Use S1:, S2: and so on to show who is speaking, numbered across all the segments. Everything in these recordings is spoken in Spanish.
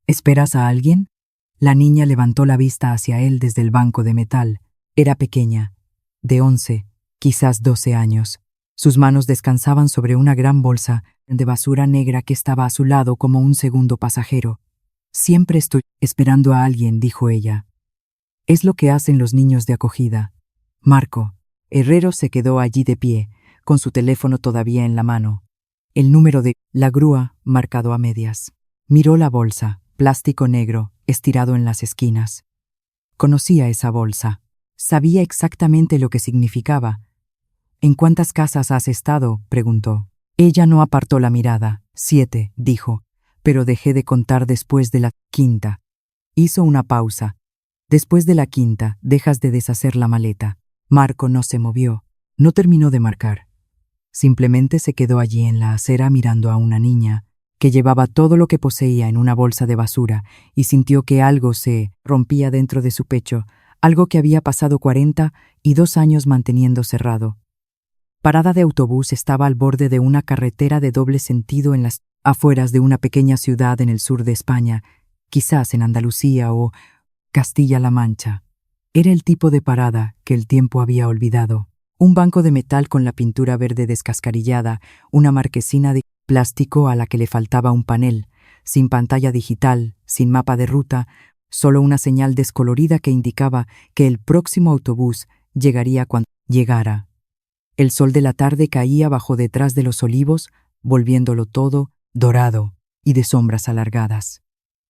S1: ¿Esperas a alguien? La niña levantó la vista hacia él desde el banco de metal. Era pequeña, de 11, quizás 12 años. Sus manos descansaban sobre una gran bolsa de basura negra que estaba a su lado como un segundo pasajero. Siempre estoy esperando a alguien, dijo ella. Es lo que hacen los niños de acogida. Marco. Herrero se quedó allí de pie, con su teléfono todavía en la mano. El número de la grúa marcado a medias. Miró la bolsa, plástico negro, estirado en las esquinas. Conocía esa bolsa. Sabía exactamente lo que significaba. ¿En cuántas casas has estado?, preguntó. Ella no apartó la mirada. 7, dijo, pero dejé de contar después de la quinta. Hizo una pausa. Después de la quinta, dejas de deshacer la maleta. Marco no se movió. No terminó de marcar. Simplemente se quedó allí en la acera mirando a una niña que llevaba todo lo que poseía en una bolsa de basura y sintió que algo se rompía dentro de su pecho, algo que había pasado 42 años manteniendo cerrado. Parada de autobús estaba al borde de una carretera de doble sentido en las afueras de una pequeña ciudad en el sur de España, quizás en Andalucía o Castilla-La Mancha. Era el tipo de parada que el tiempo había olvidado. Un banco de metal con la pintura verde descascarillada, una marquesina de plástico a la que le faltaba un panel, sin pantalla digital, sin mapa de ruta, solo una señal descolorida que indicaba que el próximo autobús llegaría cuando llegara. El sol de la tarde caía bajo detrás de los olivos, volviéndolo todo dorado y de sombras alargadas.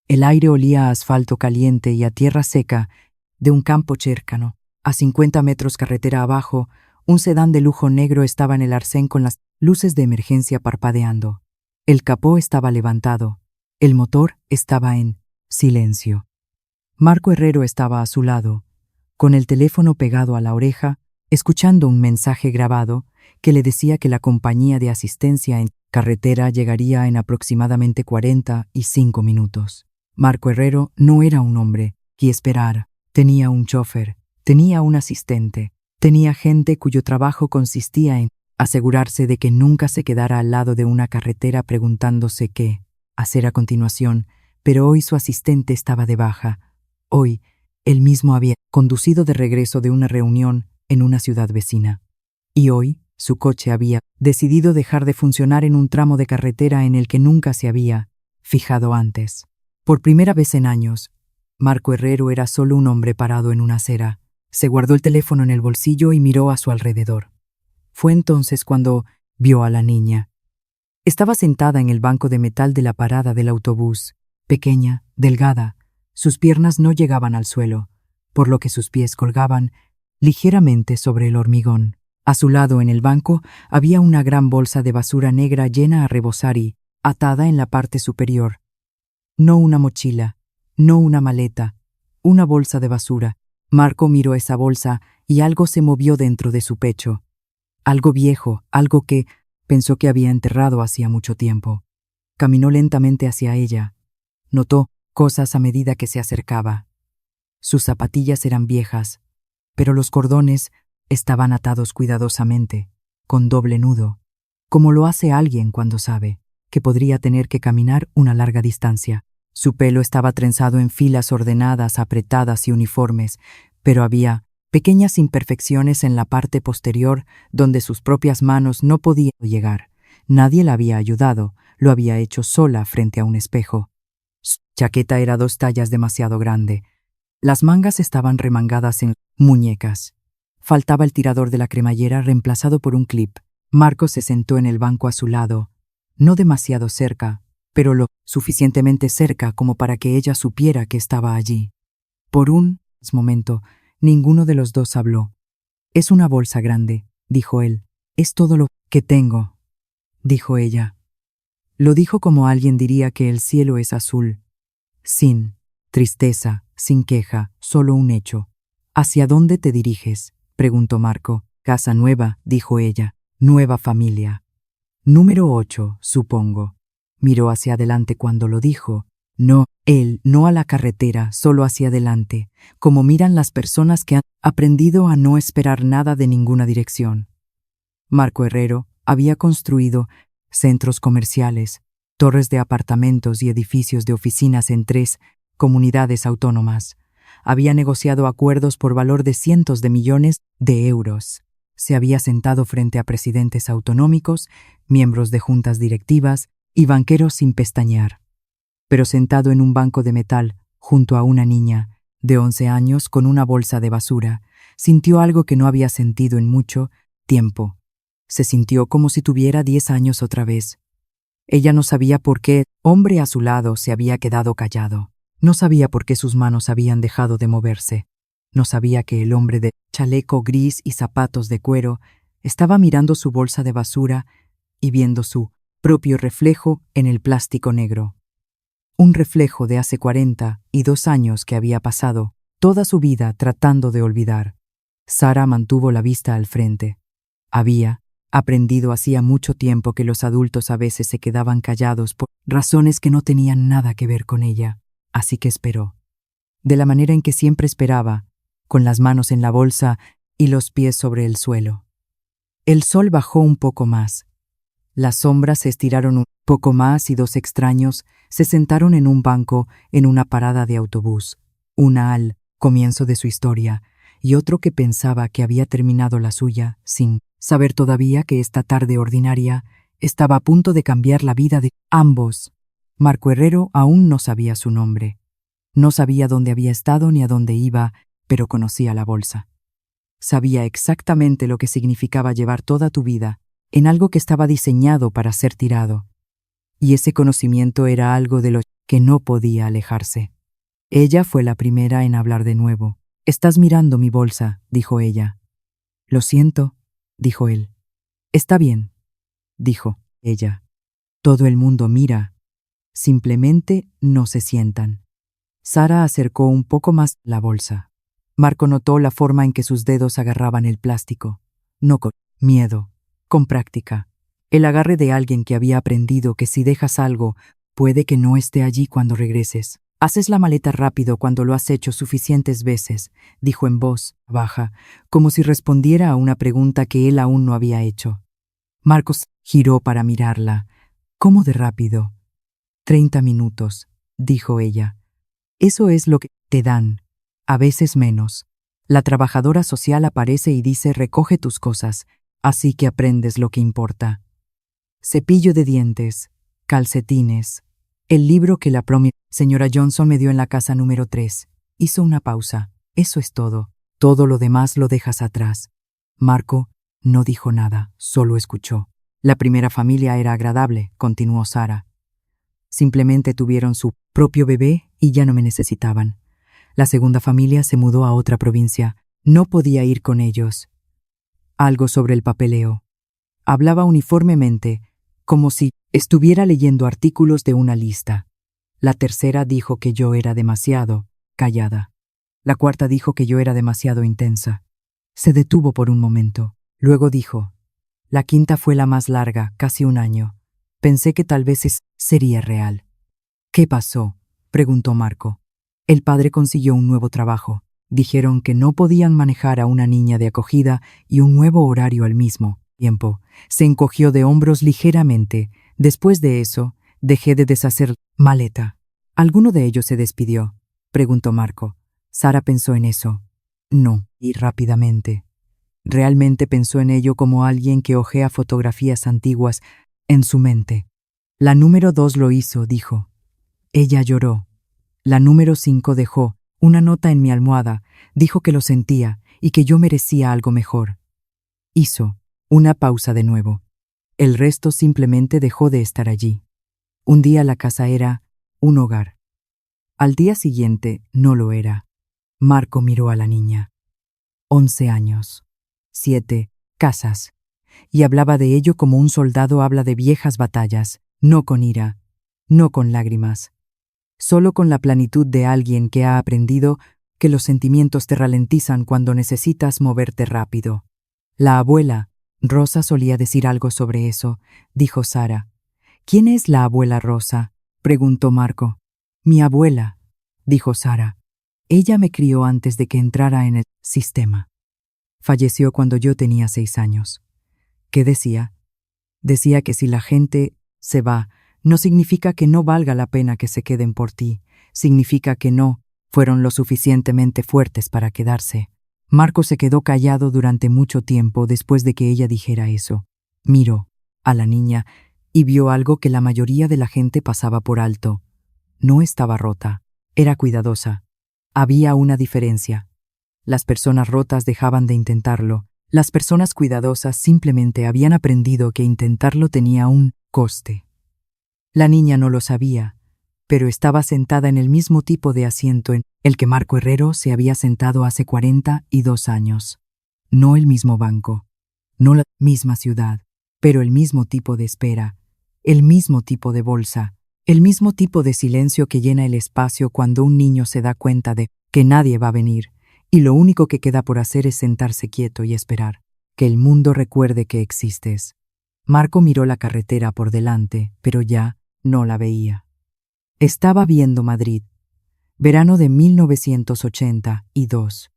S1: El aire olía a asfalto caliente y a tierra seca de un campo cercano. A 50 metros carretera abajo, un sedán de lujo negro estaba en el arcén con las luces de emergencia parpadeando. El capó estaba levantado. El motor estaba en silencio. Marco Herrero estaba a su lado, con el teléfono pegado a la oreja, escuchando un mensaje grabado que le decía que la compañía de asistencia en carretera llegaría en aproximadamente 45 minutos. Marco Herrero no era un hombre que esperara. Tenía un chofer, tenía un asistente, tenía gente cuyo trabajo consistía en asegurarse de que nunca se quedara al lado de una carretera preguntándose qué hacer a continuación, pero hoy su asistente estaba de baja. Hoy, él mismo había conducido de regreso de una reunión en una ciudad vecina. Y hoy, su coche había decidido dejar de funcionar en un tramo de carretera en el que nunca se había fijado antes. Por primera vez en años, Marco Herrero era solo un hombre parado en una acera. Se guardó el teléfono en el bolsillo y miró a su alrededor. Fue entonces cuando vio a la niña. Estaba sentada en el banco de metal de la parada del autobús, pequeña, delgada. Sus piernas no llegaban al suelo, por lo que sus pies colgaban ligeramente sobre el hormigón. A su lado en el banco había una gran bolsa de basura negra llena a rebosar y atada en la parte superior. No una mochila, no una maleta, una bolsa de basura. Marco miró esa bolsa y algo se movió dentro de su pecho. Algo viejo, algo que pensó que había enterrado hacía mucho tiempo. Caminó lentamente hacia ella. Notó cosas a medida que se acercaba. Sus zapatillas eran viejas, pero los cordones estaban atados cuidadosamente, con doble nudo, como lo hace alguien cuando sabe que podría tener que caminar una larga distancia. Su pelo estaba trenzado en filas ordenadas, apretadas y uniformes, pero había pequeñas imperfecciones en la parte posterior donde sus propias manos no podían llegar. Nadie la había ayudado, lo había hecho sola frente a un espejo. Su chaqueta era 2 tallas demasiado grande. Las mangas estaban remangadas en muñecas. Faltaba el tirador de la cremallera reemplazado por un clip. Marco se sentó en el banco a su lado, no demasiado cerca, pero lo suficientemente cerca como para que ella supiera que estaba allí. Por un momento, ninguno de los dos habló. «Es una bolsa grande», dijo él. «Es todo lo que tengo», dijo ella. Lo dijo como alguien diría que el cielo es azul. Sin tristeza, sin queja, solo un hecho. «¿Hacia dónde te diriges?», preguntó Marco. «Casa nueva», dijo ella. «Nueva familia». «Número 8, supongo». Miró hacia adelante cuando lo dijo. No, él, no a la carretera, solo hacia adelante, como miran las personas que han aprendido a no esperar nada de ninguna dirección. Marco Herrero había construido centros comerciales, torres de apartamentos y edificios de oficinas en 3 comunidades autónomas. Había negociado acuerdos por valor de cientos de millones de euros. Se había sentado frente a presidentes autonómicos, miembros de juntas directivas y banqueros sin pestañear. Pero sentado en un banco de metal, junto a una niña de 11 años con una bolsa de basura, sintió algo que no había sentido en mucho tiempo. Se sintió como si tuviera 10 años otra vez. Ella no sabía por qué el hombre a su lado se había quedado callado. No sabía por qué sus manos habían dejado de moverse. No sabía que el hombre de chaleco gris y zapatos de cuero estaba mirando su bolsa de basura y viendo su propio reflejo en el plástico negro. Un reflejo de hace 42 años que había pasado toda su vida tratando de olvidar. Sara mantuvo la vista al frente. Había aprendido hacía mucho tiempo que los adultos a veces se quedaban callados por razones que no tenían nada que ver con ella, así que esperó. De la manera en que siempre esperaba, con las manos en la bolsa y los pies sobre el suelo. El sol bajó un poco más. Las sombras se estiraron un poco más y 2 extraños se sentaron en un banco en una parada de autobús, una al comienzo de su historia y otro que pensaba que había terminado la suya, sin saber todavía que esta tarde ordinaria estaba a punto de cambiar la vida de ambos. Marco Herrero aún no sabía su nombre. No sabía dónde había estado ni a dónde iba, pero conocía la bolsa. Sabía exactamente lo que significaba llevar toda tu vida en algo que estaba diseñado para ser tirado. Y ese conocimiento era algo de lo que no podía alejarse. Ella fue la primera en hablar de nuevo. «Estás mirando mi bolsa», dijo ella. «Lo siento», dijo él. «Está bien», dijo ella. «Todo el mundo mira. Simplemente no se sientan». Sara acercó un poco más la bolsa. Marco notó la forma en que sus dedos agarraban el plástico. No con miedo, con práctica. El agarre de alguien que había aprendido que si dejas algo, puede que no esté allí cuando regreses. «Haces la maleta rápido cuando lo has hecho suficientes veces», dijo en voz baja, como si respondiera a una pregunta que él aún no había hecho. Marcos giró para mirarla. «¿Cómo de rápido?» 30 minutos, dijo ella. «Eso es lo que te dan, a veces menos. La trabajadora social aparece y dice recoge tus cosas, así que aprendes lo que importa. Cepillo de dientes, calcetines, el libro que la señora Johnson me dio en la casa número 3. Hizo una pausa. «Eso es todo. Todo lo demás lo dejas atrás». Marco no dijo nada, solo escuchó. «La primera familia era agradable», continuó Sara. «Simplemente tuvieron su propio bebé y ya no me necesitaban. La segunda familia se mudó a otra provincia. No podía ir con ellos». Algo sobre el papeleo. Hablaba uniformemente, como si estuviera leyendo artículos de una lista. La tercera dijo que yo era demasiado callada. La cuarta dijo que yo era demasiado intensa. Se detuvo por un momento. Luego dijo, la quinta fue la más larga, casi 1 año. Pensé que tal vez sería real. «¿Qué pasó?», preguntó Marco. «El padre consiguió un nuevo trabajo. Dijeron que no podían manejar a una niña de acogida y un nuevo horario al mismo tiempo». Se encogió de hombros ligeramente. «Después de eso, dejé de deshacer maleta». «¿Alguno de ellos se despidió?», preguntó Marco. Sara pensó en eso. No, y rápidamente. Realmente pensó en ello como alguien que hojea fotografías antiguas en su mente. «La número 2 lo hizo», dijo. Ella lloró. «La número 5 dejó una nota en mi almohada. Dijo que lo sentía y que yo merecía algo mejor». Hizo una pausa de nuevo. El resto simplemente dejó de estar allí. Un día la casa era un hogar. Al día siguiente no lo era. Marco miró a la niña. 11 años. 7 casas. Y hablaba de ello como un soldado habla de viejas batallas, no con ira, no con lágrimas. Solo con la plenitud de alguien que ha aprendido que los sentimientos te ralentizan cuando necesitas moverte rápido. La abuela, Rosa, solía decir algo sobre eso, dijo Sara. «¿Quién es la abuela Rosa?», preguntó Marco. «Mi abuela», dijo Sara. «Ella me crió antes de que entrara en el sistema. Falleció cuando yo tenía 6 años. ¿Qué decía? Decía que si la gente se va, no significa que no valga la pena que se queden por ti. Significa que no fueron lo suficientemente fuertes para quedarse. Marco se quedó callado durante mucho tiempo después de que ella dijera eso. Miró a la niña y vio algo que la mayoría de la gente pasaba por alto. No estaba rota, era cuidadosa. Había una diferencia. Las personas rotas dejaban de intentarlo. Las personas cuidadosas simplemente habían aprendido que intentarlo tenía un coste. La niña no lo sabía, pero estaba sentada en el mismo tipo de asiento en el que Marco Herrero se había sentado hace 42 años. No el mismo banco, no la misma ciudad, pero el mismo tipo de espera, el mismo tipo de bolsa, el mismo tipo de silencio que llena el espacio cuando un niño se da cuenta de que nadie va a venir, y lo único que queda por hacer es sentarse quieto y esperar que el mundo recuerde que existes. Marco miró la carretera por delante, pero ya no la veía. Estaba viendo Madrid, verano de 1982.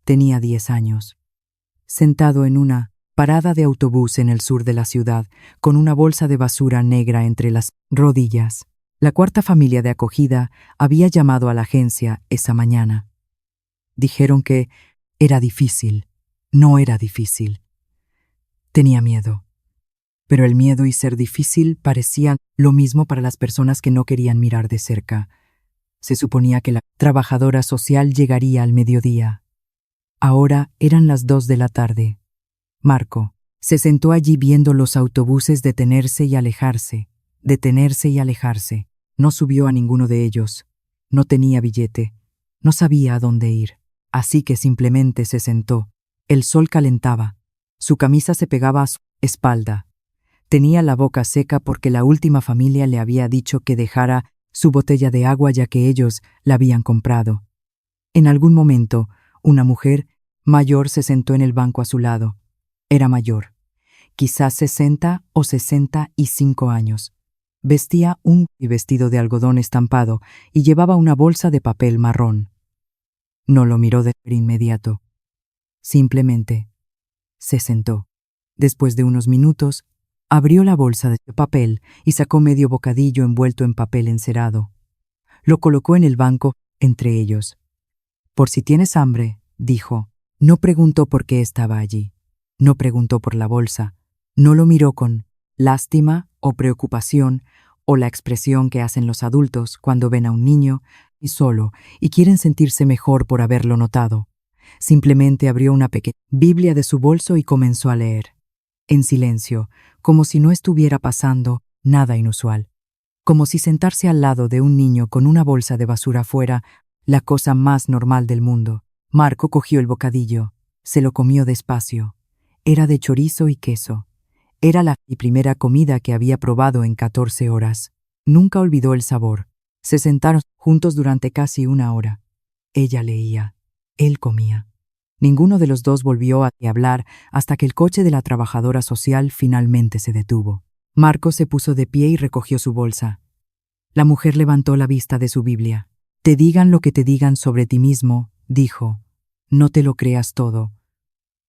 S1: Tenía 10 años. Sentado en una parada de autobús en el sur de la ciudad, con una bolsa de basura negra entre las rodillas. La cuarta familia de acogida había llamado a la agencia esa mañana. Dijeron que era difícil. No era difícil. Tenía miedo. Pero el miedo y ser difícil parecían lo mismo para las personas que no querían mirar de cerca. Se suponía que la trabajadora social llegaría al mediodía. Ahora eran las 2 de la tarde. Marco se sentó allí viendo los autobuses detenerse y alejarse, detenerse y alejarse. No subió a ninguno de ellos. No tenía billete. No sabía a dónde ir. Así que simplemente se sentó. El sol calentaba. Su camisa se pegaba a su espalda. Tenía la boca seca porque la última familia le había dicho que dejara su botella de agua ya que ellos la habían comprado. En algún momento, una mujer mayor se sentó en el banco a su lado. Era mayor, quizás 60 o 65 años. Vestía un vestido de algodón estampado y llevaba una bolsa de papel marrón. No lo miró de inmediato. Simplemente se sentó. Después de unos minutos, abrió la bolsa de papel y sacó medio bocadillo envuelto en papel encerado. Lo colocó en el banco entre ellos. Por si tienes hambre, dijo. No preguntó por qué estaba allí. No preguntó por la bolsa. No lo miró con lástima o preocupación o la expresión que hacen los adultos cuando ven a un niño y solo y quieren sentirse mejor por haberlo notado. Simplemente abrió una pequeña Biblia de su bolso y comenzó a leer. En silencio, como si no estuviera pasando nada inusual. Como si sentarse al lado de un niño con una bolsa de basura fuera la cosa más normal del mundo. Marco cogió el bocadillo. Se lo comió despacio. Era de chorizo y queso. Era la primera comida que había probado en 14 horas. Nunca olvidó el sabor. Se sentaron juntos durante casi una hora. Ella leía. Él comía. Ninguno de los dos volvió a hablar hasta que el coche de la trabajadora social finalmente se detuvo. Marco se puso de pie y recogió su bolsa. La mujer levantó la vista de su Biblia. Te digan lo que te digan sobre ti mismo, dijo. No te lo creas todo.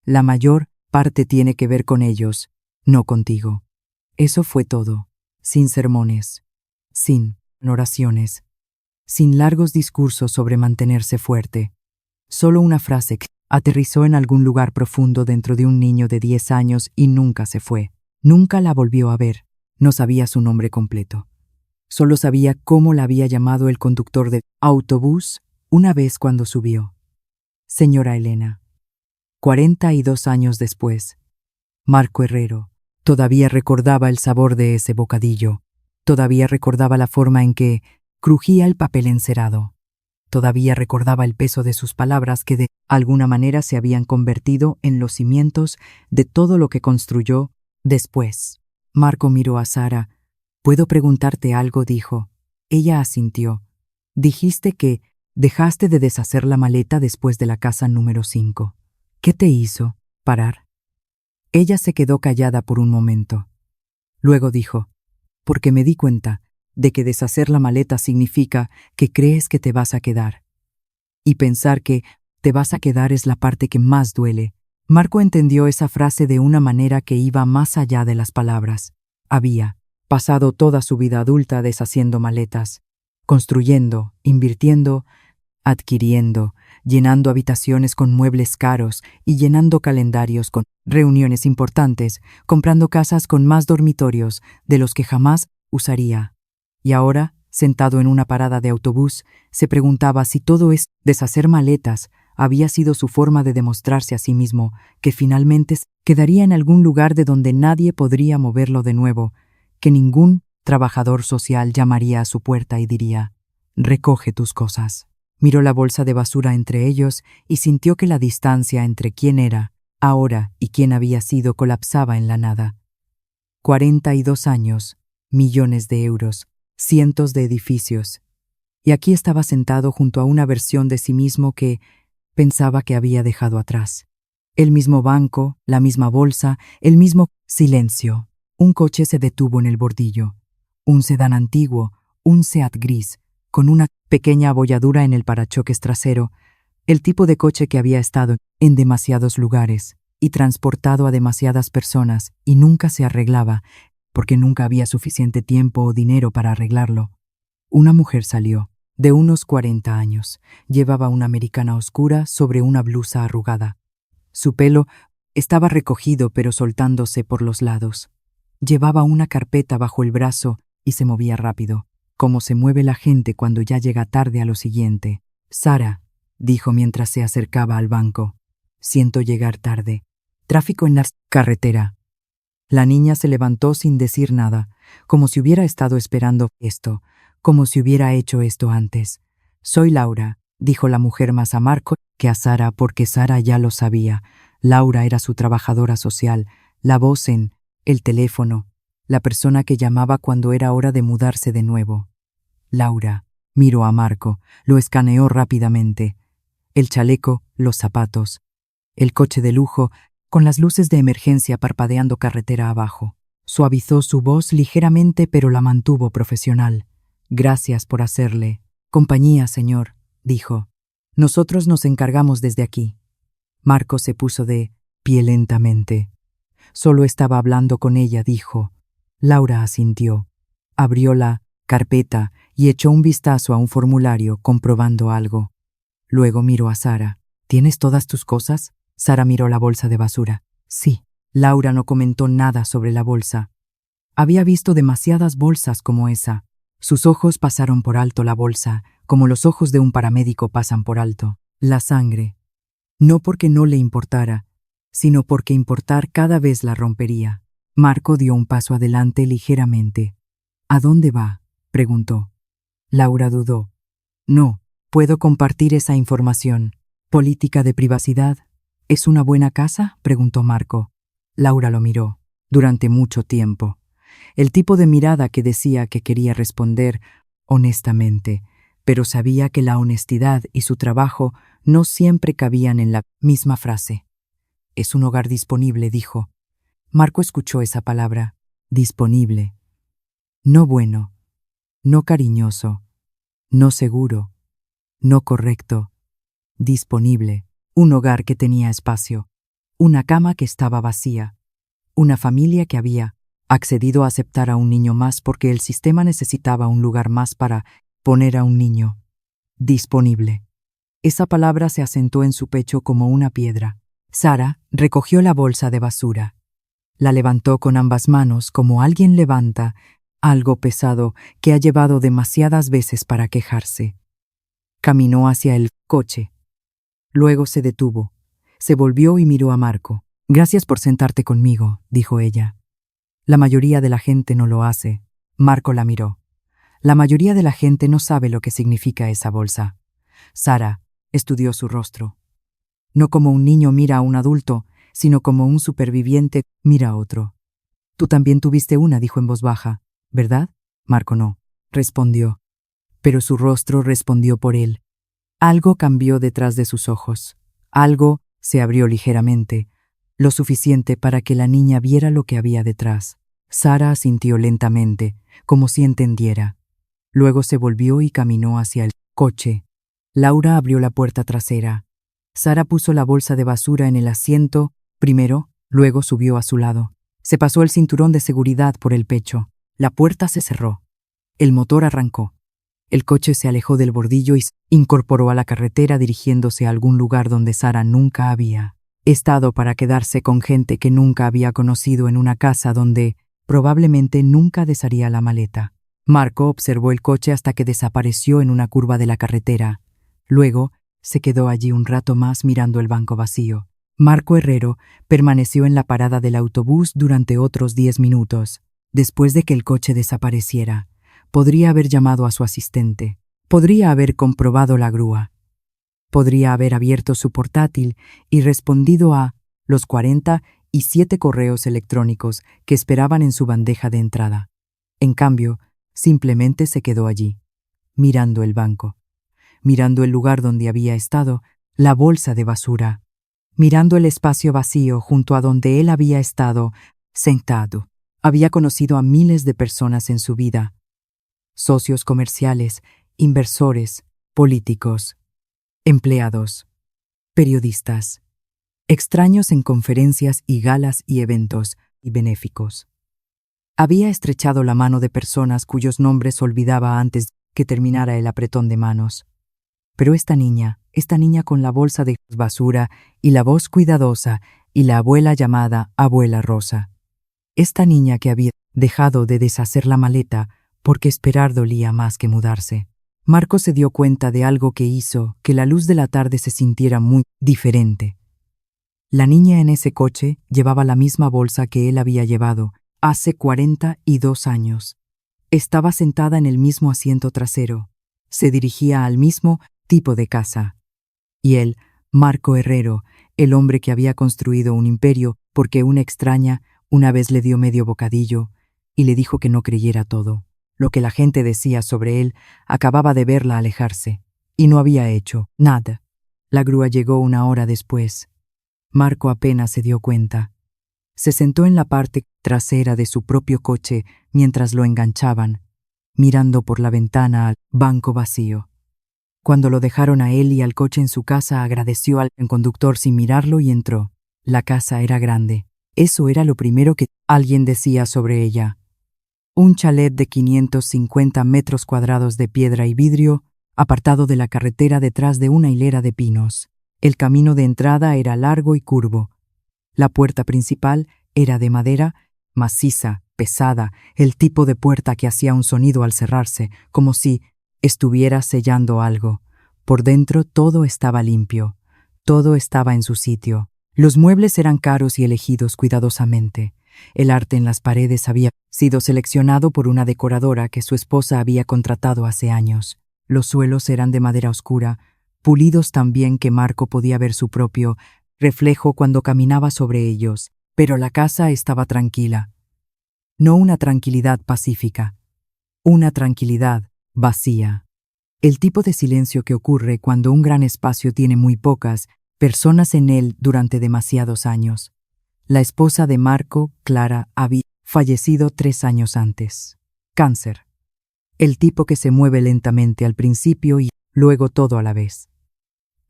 S1: La mayor parte tiene que ver con ellos, no contigo. Eso fue todo. Sin sermones. Sin oraciones. Sin largos discursos sobre mantenerse fuerte. Solo una frase que aterrizó en algún lugar profundo dentro de un niño de 10 años y nunca se fue. Nunca la volvió a ver. No sabía su nombre completo. Solo sabía cómo la había llamado el conductor de autobús una vez cuando subió. Señora Elena. 42 años después. Marco Herrero todavía recordaba el sabor de ese bocadillo. Todavía recordaba la forma en que crujía el papel encerado. Todavía recordaba el peso de sus palabras que de alguna manera se habían convertido en los cimientos de todo lo que construyó después. Marco miró a Sara. «¿Puedo preguntarte algo?», dijo. Ella asintió. «Dijiste que dejaste de deshacer la maleta después de la casa número 5. ¿Qué te hizo parar?». Ella se quedó callada por un momento. Luego dijo, «Porque me di cuenta de que deshacer la maleta significa que crees que te vas a quedar. Y pensar que te vas a quedar es la parte que más duele». Marco entendió esa frase de una manera que iba más allá de las palabras. Había pasado toda su vida adulta deshaciendo maletas, construyendo, invirtiendo, adquiriendo, llenando habitaciones con muebles caros y llenando calendarios con reuniones importantes, comprando casas con más dormitorios de los que jamás usaría. Y ahora, sentado en una parada de autobús, se preguntaba si todo es deshacer maletas había sido su forma de demostrarse a sí mismo que finalmente quedaría en algún lugar de donde nadie podría moverlo de nuevo, que ningún trabajador social llamaría a su puerta y diría: «Recoge tus cosas». Miró la bolsa de basura entre ellos y sintió que la distancia entre quién era ahora y quién había sido colapsaba en la nada. 42 años, millones de euros, cientos de edificios. Y aquí estaba sentado junto a una versión de sí mismo que pensaba que había dejado atrás. El mismo banco, la misma bolsa, el mismo silencio. Un coche se detuvo en el bordillo. Un sedán antiguo, un Seat gris, con una pequeña abolladura en el parachoques trasero, el tipo de coche que había estado en demasiados lugares y transportado a demasiadas personas y nunca se arreglaba, porque nunca había suficiente tiempo o dinero para arreglarlo. Una mujer salió, de unos 40 años. Llevaba una americana oscura sobre una blusa arrugada. Su pelo estaba recogido pero soltándose por los lados. Llevaba una carpeta bajo el brazo y se movía rápido, como se mueve la gente cuando ya llega tarde a lo siguiente. «Sara», dijo mientras se acercaba al banco, «siento llegar tarde. Tráfico en la carretera». La niña se levantó sin decir nada, como si hubiera estado esperando esto, como si hubiera hecho esto antes. «Soy Laura», dijo la mujer más a Marco que a Sara, porque Sara ya lo sabía. Laura era su trabajadora social, la voz en el teléfono, la persona que llamaba cuando era hora de mudarse de nuevo. Laura miró a Marco, lo escaneó rápidamente. El chaleco, los zapatos, el coche de lujo, con las luces de emergencia parpadeando carretera abajo. Suavizó su voz ligeramente, pero la mantuvo profesional. «Gracias por hacerle compañía, señor», dijo. «Nosotros nos encargamos desde aquí». Marco se puso de pie lentamente. «Solo estaba hablando con ella», dijo. Laura asintió. Abrió la carpeta y echó un vistazo a un formulario comprobando algo. Luego miró a Sara. «¿Tienes todas tus cosas?» Sara miró la bolsa de basura. «Sí». Laura no comentó nada sobre la bolsa. Había visto demasiadas bolsas como esa. Sus ojos pasaron por alto la bolsa, como los ojos de un paramédico pasan por alto la sangre. No porque no le importara, sino porque importar cada vez la rompería. Marco dio un paso adelante ligeramente. «¿A dónde va?», preguntó. Laura dudó. «No, puedo compartir esa información». «¿Política de privacidad? ¿Es una buena casa?», preguntó Marco. Laura lo miró, durante mucho tiempo. El tipo de mirada que decía que quería responder honestamente, pero sabía que la honestidad y su trabajo no siempre cabían en la misma frase. «Es un hogar disponible», dijo. Marco escuchó esa palabra, disponible. No bueno, no cariñoso, no seguro, no correcto. Disponible, un hogar que tenía espacio, una cama que estaba vacía, una familia que había accedido a aceptar a un niño más porque el sistema necesitaba un lugar más para poner a un niño. Disponible. Esa palabra se asentó en su pecho como una piedra. Sara recogió la bolsa de basura. La levantó con ambas manos como alguien levanta algo pesado que ha llevado demasiadas veces para quejarse. Caminó hacia el coche. Luego se detuvo. Se volvió y miró a Marco. «Gracias por sentarte conmigo», dijo ella. «La mayoría de la gente no lo hace». Marco la miró. «La mayoría de la gente no sabe lo que significa esa bolsa». Sara estudió su rostro. No como un niño mira a un adulto, sino como un superviviente mira a otro. «Tú también tuviste una», dijo en voz baja. «¿Verdad?» Marco no respondió. Pero su rostro respondió por él. Algo cambió detrás de sus ojos. Algo se abrió ligeramente, lo suficiente para que la niña viera lo que había detrás. Sara asintió lentamente, como si entendiera. Luego se volvió y caminó hacia el coche. Laura abrió la puerta trasera. Sara puso la bolsa de basura en el asiento primero, luego subió a su lado. Se pasó el cinturón de seguridad por el pecho. La puerta se cerró. El motor arrancó. El coche se alejó del bordillo y se incorporó a la carretera dirigiéndose a algún lugar donde Sara nunca había estado para quedarse con gente que nunca había conocido en una casa donde probablemente nunca desharía la maleta. Marco observó el coche hasta que desapareció en una curva de la carretera. Luego, se quedó allí un rato más mirando el banco vacío. Marco Herrero permaneció en la parada del autobús durante otros 10 minutos. Después de que el coche desapareciera, podría haber llamado a su asistente. Podría haber comprobado la grúa. Podría haber abierto su portátil y respondido a los 47 correos electrónicos que esperaban en su bandeja de entrada. En cambio, simplemente se quedó allí, mirando el banco, mirando el lugar donde había estado, la bolsa de basura, mirando el espacio vacío junto a donde él había estado sentado. Había conocido a miles de personas en su vida, socios comerciales, inversores, políticos, empleados, periodistas, extraños en conferencias y galas y eventos y benéficos. Había estrechado la mano de personas cuyos nombres olvidaba antes que terminara el apretón de manos. Pero esta niña con la bolsa de basura y la voz cuidadosa y la abuela llamada Abuela Rosa. Esta niña que había dejado de deshacer la maleta porque esperar dolía más que mudarse. Marco se dio cuenta de algo que hizo que la luz de la tarde se sintiera muy diferente. La niña en ese coche llevaba la misma bolsa que él había llevado hace 42 años. Estaba sentada en el mismo asiento trasero. Se dirigía al mismo tipo de casa. Y él, Marco Herrero, el hombre que había construido un imperio porque una extraña una vez le dio medio bocadillo y le dijo que no creyera todo. Lo que la gente decía sobre él acababa de verla alejarse, y no había hecho nada. La grúa llegó una hora después. Marco apenas se dio cuenta. Se sentó en la parte trasera de su propio coche mientras lo enganchaban, mirando por la ventana al banco vacío. Cuando lo dejaron a él y al coche en su casa, agradeció al conductor sin mirarlo y entró. La casa era grande. Eso era lo primero que alguien decía sobre ella. Un chalet de 550 metros cuadrados de piedra y vidrio, apartado de la carretera detrás de una hilera de pinos. El camino de entrada era largo y curvo. La puerta principal era de madera, maciza, pesada, el tipo de puerta que hacía un sonido al cerrarse, como si estuviera sellando algo. Por dentro todo estaba limpio, todo estaba en su sitio. Los muebles eran caros y elegidos cuidadosamente. El arte en las paredes había sido seleccionado por una decoradora que su esposa había contratado hace años. Los suelos eran de madera oscura, pulidos tan bien que Marco podía ver su propio reflejo cuando caminaba sobre ellos, pero la casa estaba tranquila. No una tranquilidad pacífica, una tranquilidad vacía. El tipo de silencio que ocurre cuando un gran espacio tiene muy pocas personas en él durante demasiados años. La esposa de Marco, Clara, había fallecido 3 años antes. Cáncer. El tipo que se mueve lentamente al principio y luego todo a la vez.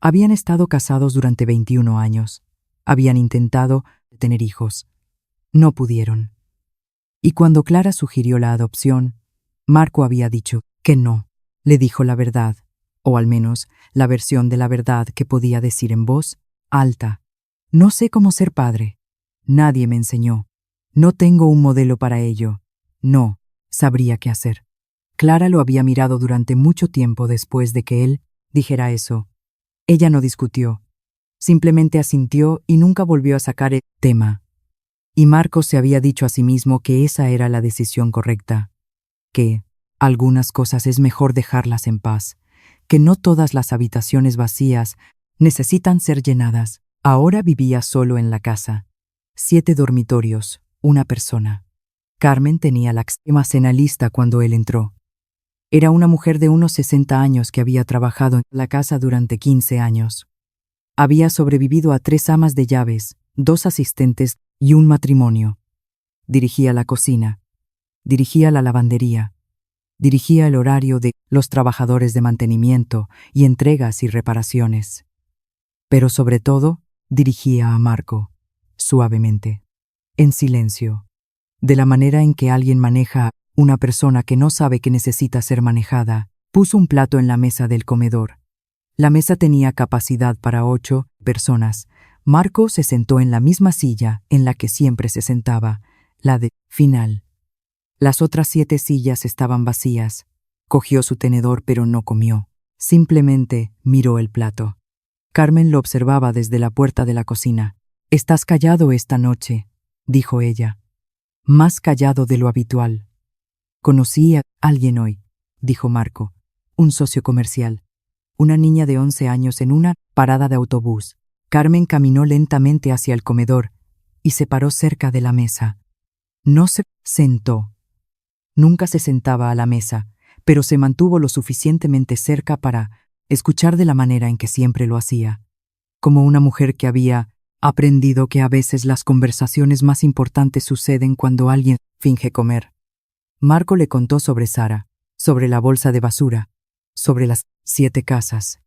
S1: Habían estado casados durante 21 años. Habían intentado tener hijos. No pudieron. Y cuando Clara sugirió la adopción, Marco había dicho que no. Le dijo la verdad, o al menos la versión de la verdad que podía decir en voz alta. No sé cómo ser padre. Nadie me enseñó. No tengo un modelo para ello. No sabría qué hacer. Clara lo había mirado durante mucho tiempo después de que él dijera eso. Ella no discutió. Simplemente asintió y nunca volvió a sacar el tema. Y Marcos se había dicho a sí mismo que esa era la decisión correcta. Que algunas cosas es mejor dejarlas en paz. Que no todas las habitaciones vacías necesitan ser llenadas. Ahora vivía solo en la casa. 7 dormitorios, una persona. Carmen tenía la cena lista cuando él entró. Era una mujer de unos 60 años que había trabajado en la casa durante 15 años. Había sobrevivido a 3 amas de llaves, 2 asistentes y un matrimonio. Dirigía la cocina, dirigía la lavandería, dirigía el horario de los trabajadores de mantenimiento y entregas y reparaciones. Pero sobre todo, dirigía a Marco. Suavemente, en silencio, de la manera en que alguien maneja una persona que no sabe que necesita ser manejada. Puso un plato en la mesa del comedor. La mesa tenía capacidad para 8 personas. Marco se sentó en la misma silla en la que siempre se sentaba, la de final. Las otras 7 sillas estaban vacías. Cogió su tenedor pero no comió. Simplemente miró el plato. Carmen lo observaba desde la puerta de la cocina. «Estás callado esta noche», dijo ella. «Más callado de lo habitual». «Conocí a alguien hoy», dijo Marco. «Un socio comercial. Una niña de 11 años en una parada de autobús». Carmen caminó lentamente hacia el comedor y se paró cerca de la mesa. No se sentó. Nunca se sentaba a la mesa, pero se mantuvo lo suficientemente cerca para escuchar de la manera en que siempre lo hacía, como una mujer que había aprendido que a veces las conversaciones más importantes suceden cuando alguien finge comer. Marco le contó sobre Sara, sobre la bolsa de basura, sobre las 7 casas,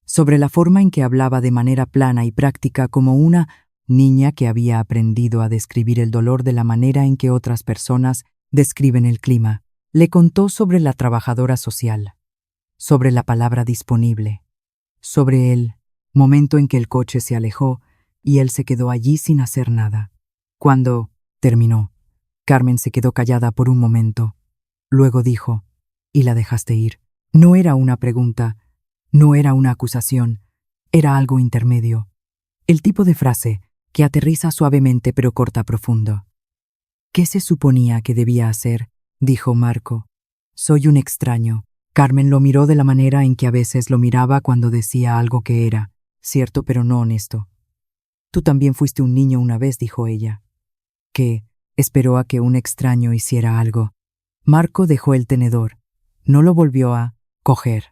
S1: sobre la forma en que hablaba de manera plana y práctica como una niña que había aprendido a describir el dolor de la manera en que otras personas describen el clima. Le contó sobre la trabajadora social, sobre la palabra disponible, sobre el momento en que el coche se alejó y él se quedó allí sin hacer nada. Cuando terminó, Carmen se quedó callada por un momento. Luego dijo, «¿Y la dejaste ir?» No era una pregunta, no era una acusación, era algo intermedio. El tipo de frase que aterriza suavemente pero corta profundo. «¿Qué se suponía que debía hacer?», dijo Marco. «Soy un extraño». Carmen lo miró de la manera en que a veces lo miraba cuando decía algo que era cierto pero no honesto. «Tú también fuiste un niño una vez», dijo ella. «Que esperó a que un extraño hiciera algo». Marco dejó el tenedor. No lo volvió a coger.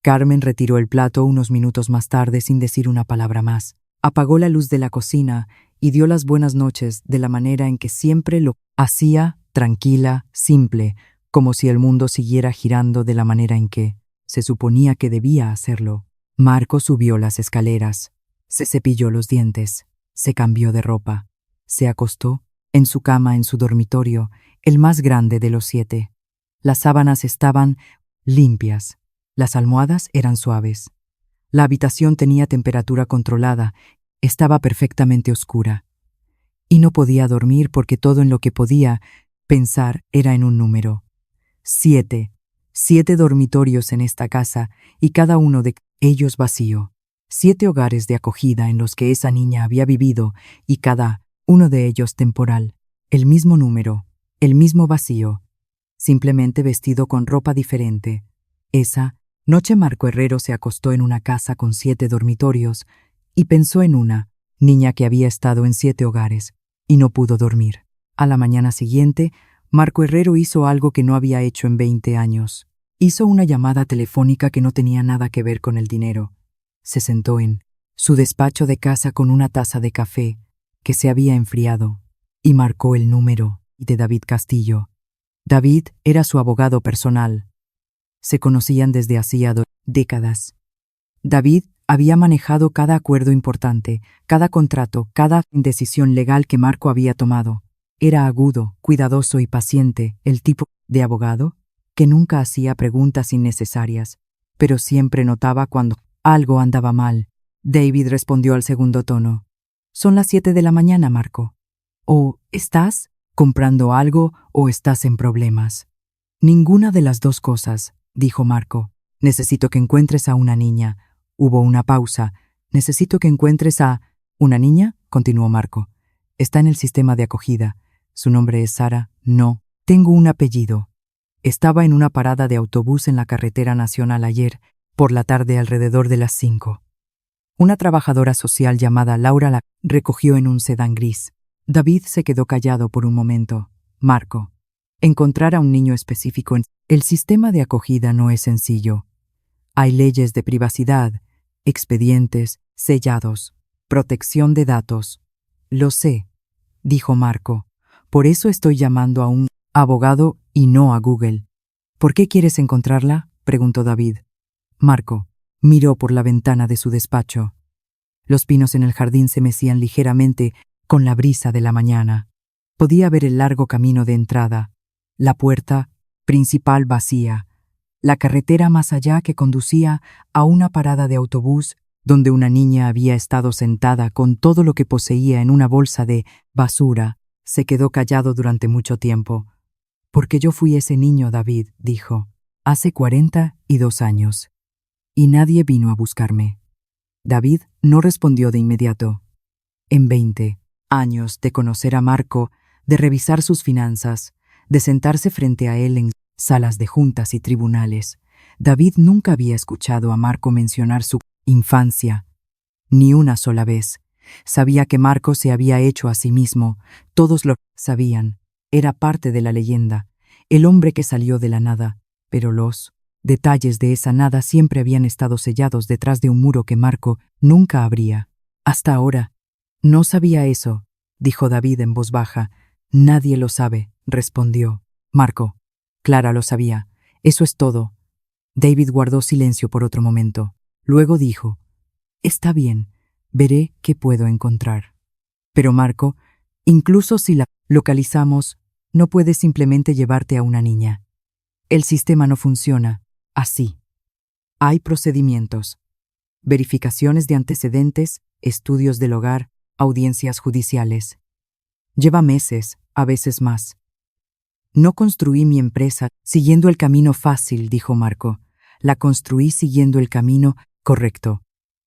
S1: Carmen retiró el plato unos minutos más tarde sin decir una palabra más. Apagó la luz de la cocina y dio las buenas noches de la manera en que siempre lo hacía, tranquila, simple, como si el mundo siguiera girando de la manera en que se suponía que debía hacerlo. Marco subió las escaleras, se cepilló los dientes, se cambió de ropa, se acostó en su cama en su dormitorio, el más grande de los 7. Las sábanas estaban limpias, las almohadas eran suaves. La habitación tenía temperatura controlada, estaba perfectamente oscura. Y no podía dormir porque todo en lo que podía pensar era en un número. 7. 7 dormitorios en esta casa y cada uno de ellos vacío. 7 hogares de acogida en los que esa niña había vivido y cada uno de ellos temporal. El mismo número, el mismo vacío, simplemente vestido con ropa diferente. Esa noche Marco Herrero se acostó en una casa con 7 dormitorios y pensó en una niña que había estado en 7 hogares y no pudo dormir. A la mañana siguiente, Marco Herrero hizo algo que no había hecho en 20 años. Hizo una llamada telefónica que no tenía nada que ver con el dinero. Se sentó en su despacho de casa con una taza de café que se había enfriado y marcó el número de David Castillo. David era su abogado personal. Se conocían desde hacía 2 décadas. David había manejado cada acuerdo importante, cada contrato, cada decisión legal que Marco había tomado. Era agudo, cuidadoso y paciente, el tipo de abogado que nunca hacía preguntas innecesarias, pero siempre notaba cuando algo andaba mal. David respondió al segundo tono. «Son las 7 de la mañana, Marco. O estás comprando algo o estás en problemas». «Ninguna de las dos cosas», dijo Marco. «Necesito que encuentres a una niña». Hubo una pausa. «Necesito que encuentres a una niña», continuó Marco. «Está en el sistema de acogida. Su nombre es Sara». «No, tengo un apellido». Estaba en una parada de autobús en la carretera nacional ayer, por la tarde alrededor de las 5. Una trabajadora social llamada Laura la recogió en un sedán gris. David se quedó callado por un momento. «Marco, encontrar a un niño específico en el sistema de acogida no es sencillo. Hay leyes de privacidad, expedientes, sellados, protección de datos». «Lo sé», dijo Marco. «Por eso estoy llamando a un abogado y no a Google». «¿Por qué quieres encontrarla?», preguntó David. Marco miró por la ventana de su despacho. Los pinos en el jardín se mecían ligeramente con la brisa de la mañana. Podía ver el largo camino de entrada, La puerta principal vacía. La carretera más allá que conducía a una parada de autobús donde una niña había estado sentada con todo lo que poseía en una bolsa de basura. Se quedó callado durante mucho tiempo. Porque yo fui ese niño, David, dijo, hace 42 años. Y nadie vino a buscarme. David no respondió de inmediato. En 20 años de conocer a Marco, de revisar sus finanzas, de sentarse frente a él en salas de juntas y tribunales, David nunca había escuchado a Marco mencionar su infancia, ni una sola vez. Sabía que Marco se había hecho a sí mismo, todos lo sabían, era parte de la leyenda, el hombre que salió de la nada, pero los detalles de esa nada siempre habían estado sellados detrás de un muro que Marco nunca abría. Hasta ahora. No sabía eso, dijo David en voz baja. Nadie lo sabe, respondió Marco. Clara lo sabía. Eso es todo. David guardó silencio por otro momento. Luego dijo, está bien, veré qué puedo encontrar. Pero Marco, incluso si la localizamos, no puedes simplemente llevarte a una niña. El sistema no funciona así. Hay procedimientos, verificaciones de antecedentes, estudios del hogar, audiencias judiciales. Lleva meses, a veces más. No construí mi empresa siguiendo el camino fácil, dijo Marco. La construí siguiendo el camino correcto.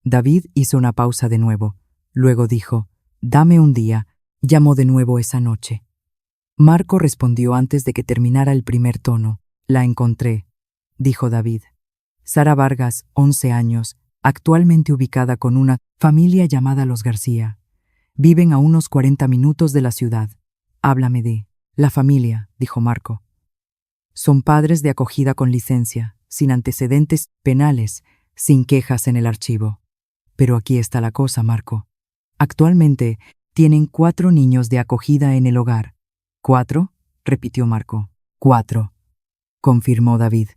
S1: David hizo una pausa de nuevo. Luego dijo, dame un día. Llamó de nuevo esa noche. Marco respondió antes de que terminara el primer tono. La encontré, dijo David. Sara Vargas, 11 años, actualmente ubicada con una familia llamada Los García. Viven a unos 40 minutos de la ciudad. Háblame de la familia, dijo Marco. Son padres de acogida con licencia, sin antecedentes penales, sin quejas en el archivo. Pero aquí está la cosa, Marco. Actualmente tienen 4 niños de acogida en el hogar. ¿4? Repitió Marco. 4, confirmó David.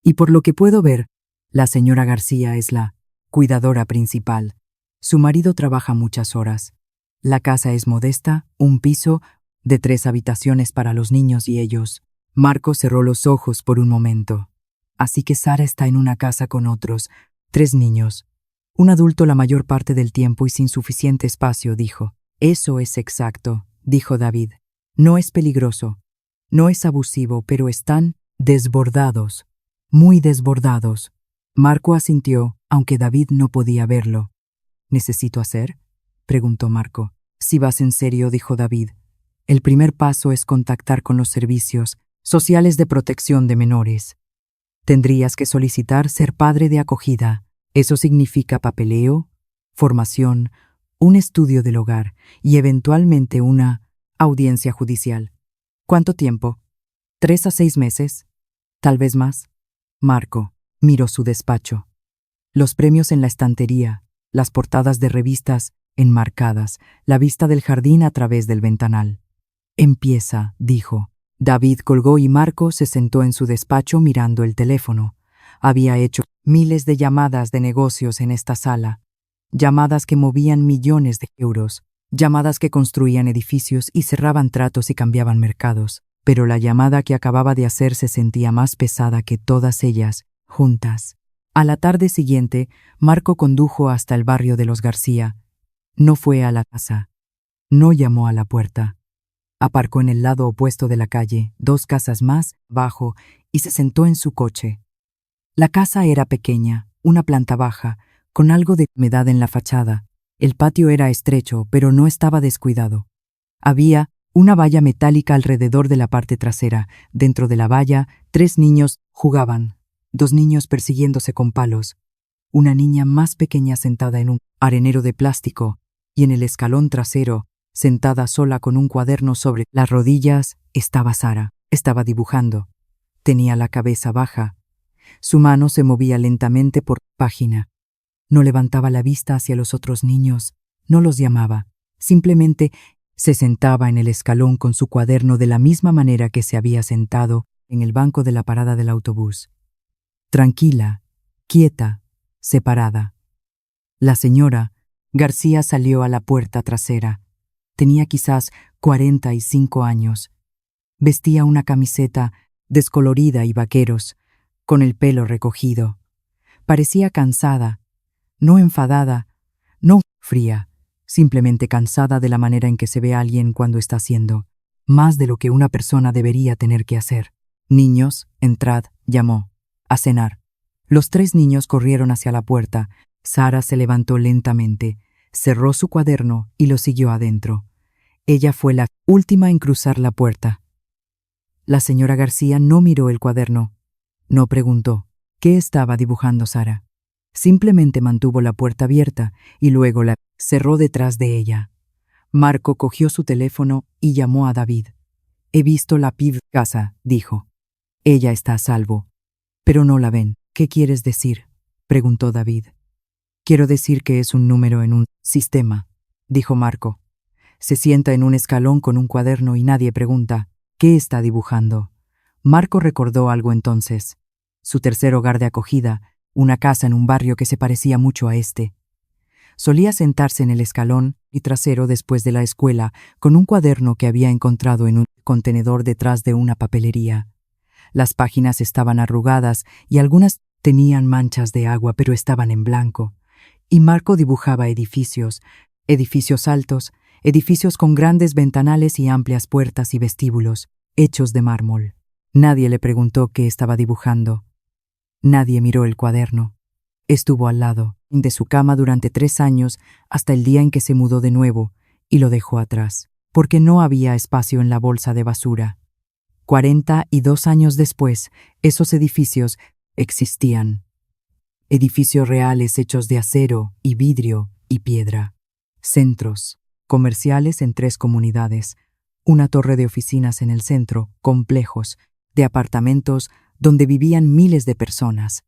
S1: Y por lo que puedo ver, la señora García es la cuidadora principal. Su marido trabaja muchas horas. La casa es modesta, un piso de 3 habitaciones para los niños y ellos. Marco cerró los ojos por un momento. Así que Sara está en una casa con otros 3 niños. Un adulto la mayor parte del tiempo y sin suficiente espacio, dijo. Eso es exacto, dijo David. No es peligroso, no es abusivo, pero están desbordados, muy desbordados. Marco asintió, aunque David no podía verlo. ¿Necesito hacer? Preguntó Marco. Si vas en serio, dijo David. El primer paso es contactar con los servicios sociales de protección de menores. Tendrías que solicitar ser padre de acogida. Eso significa papeleo, formación, un estudio del hogar y eventualmente una audiencia judicial. ¿Cuánto tiempo? 3 a 6 meses. Tal vez más. Marco miró su despacho. Los premios en la estantería, las portadas de revistas enmarcadas, la vista del jardín a través del ventanal. Empieza, dijo. David colgó y Marco se sentó en su despacho mirando el teléfono. Había hecho miles de llamadas de negocios en esta sala, llamadas que movían millones de euros, llamadas que construían edificios y cerraban tratos y cambiaban mercados. Pero la llamada que acababa de hacer se sentía más pesada que todas ellas, juntas. A la tarde siguiente, Marco condujo hasta el barrio de Los García. No fue a la casa. No llamó a la puerta. Aparcó en el lado opuesto de la calle, 2 casas más abajo, y se sentó en su coche. La casa era pequeña, una planta baja, con algo de humedad en la fachada. El patio era estrecho, pero no estaba descuidado. Había una valla metálica alrededor de la parte trasera. Dentro de la valla, 3 niños jugaban, 2 niños persiguiéndose con palos, una niña más pequeña sentada en un arenero de plástico, y en el escalón trasero, sentada sola con un cuaderno sobre las rodillas, estaba Sara. Estaba dibujando. Tenía la cabeza baja. Su mano se movía lentamente por página. No levantaba la vista hacia los otros niños, no los llamaba. Simplemente se sentaba en el escalón con su cuaderno de la misma manera que se había sentado en el banco de la parada del autobús. Tranquila, quieta, separada. La señora García salió a la puerta trasera. Tenía quizás 45 años. Vestía una camiseta descolorida y vaqueros, con el pelo recogido. Parecía cansada, no enfadada, no fría, simplemente cansada de la manera en que se ve a alguien cuando está haciendo más de lo que una persona debería tener que hacer. Niños, entrad, llamó. A cenar. Los 3 niños corrieron hacia la puerta. Sara se levantó lentamente, cerró su cuaderno y lo siguió adentro. Ella fue la última en cruzar la puerta. La señora García no miró el cuaderno. No preguntó qué estaba dibujando Sara. Simplemente mantuvo la puerta abierta y luego la cerró detrás de ella. Marco cogió su teléfono y llamó a David. «He visto la piv casa», dijo. «Ella está a salvo. Pero no la ven». «¿Qué quieres decir?», preguntó David. «Quiero decir que es un número en un sistema», dijo Marco. Se sienta en un escalón con un cuaderno y nadie pregunta «¿Qué está dibujando?». Marco recordó algo entonces. Su tercer hogar de acogida, una casa en un barrio que se parecía mucho a este. Solía sentarse en el escalón y trasero después de la escuela con un cuaderno que había encontrado en un contenedor detrás de una papelería. Las páginas estaban arrugadas y algunas tenían manchas de agua, pero estaban en blanco. Y Marco dibujaba edificios altos, edificios con grandes ventanales y amplias puertas y vestíbulos, hechos de mármol. Nadie le preguntó qué estaba dibujando. Nadie miró el cuaderno. Estuvo al lado de su cama durante 3 años hasta el día en que se mudó de nuevo y lo dejó atrás, porque no había espacio en la bolsa de basura. 42 años después, esos edificios existían. Edificios reales hechos de acero y vidrio y piedra. Centros comerciales en 3 comunidades. Una torre de oficinas en el centro, complejos de apartamentos donde vivían miles de personas.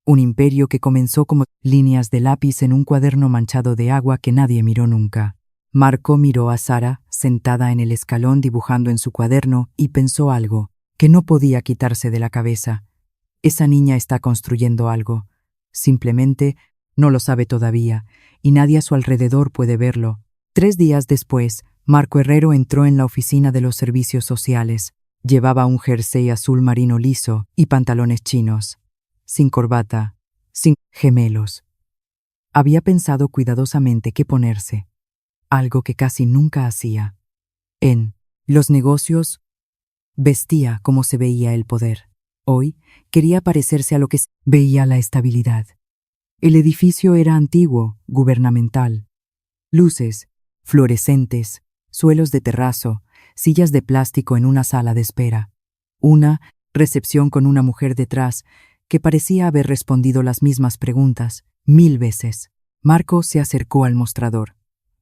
S1: Un imperio que comenzó como líneas de lápiz en un cuaderno manchado de agua que nadie miró nunca. Marco miró a Sara, sentada en el escalón dibujando en su cuaderno, y pensó algo que no podía quitarse de la cabeza. Esa niña está construyendo algo. Simplemente no lo sabe todavía, y nadie a su alrededor puede verlo. 3 días después, Marco Herrero entró en la oficina de los servicios sociales. Llevaba un jersey azul marino liso y pantalones chinos. Sin corbata, sin gemelos. Había pensado cuidadosamente qué ponerse, algo que casi nunca hacía. En los negocios vestía como se veía el poder. Hoy quería parecerse a lo que veía la estabilidad. El edificio era antiguo, gubernamental. Luces, fluorescentes, suelos de terrazo, sillas de plástico en una sala de espera. Una recepción con una mujer detrás que parecía haber respondido las mismas preguntas 1000 veces. Marco se acercó al mostrador.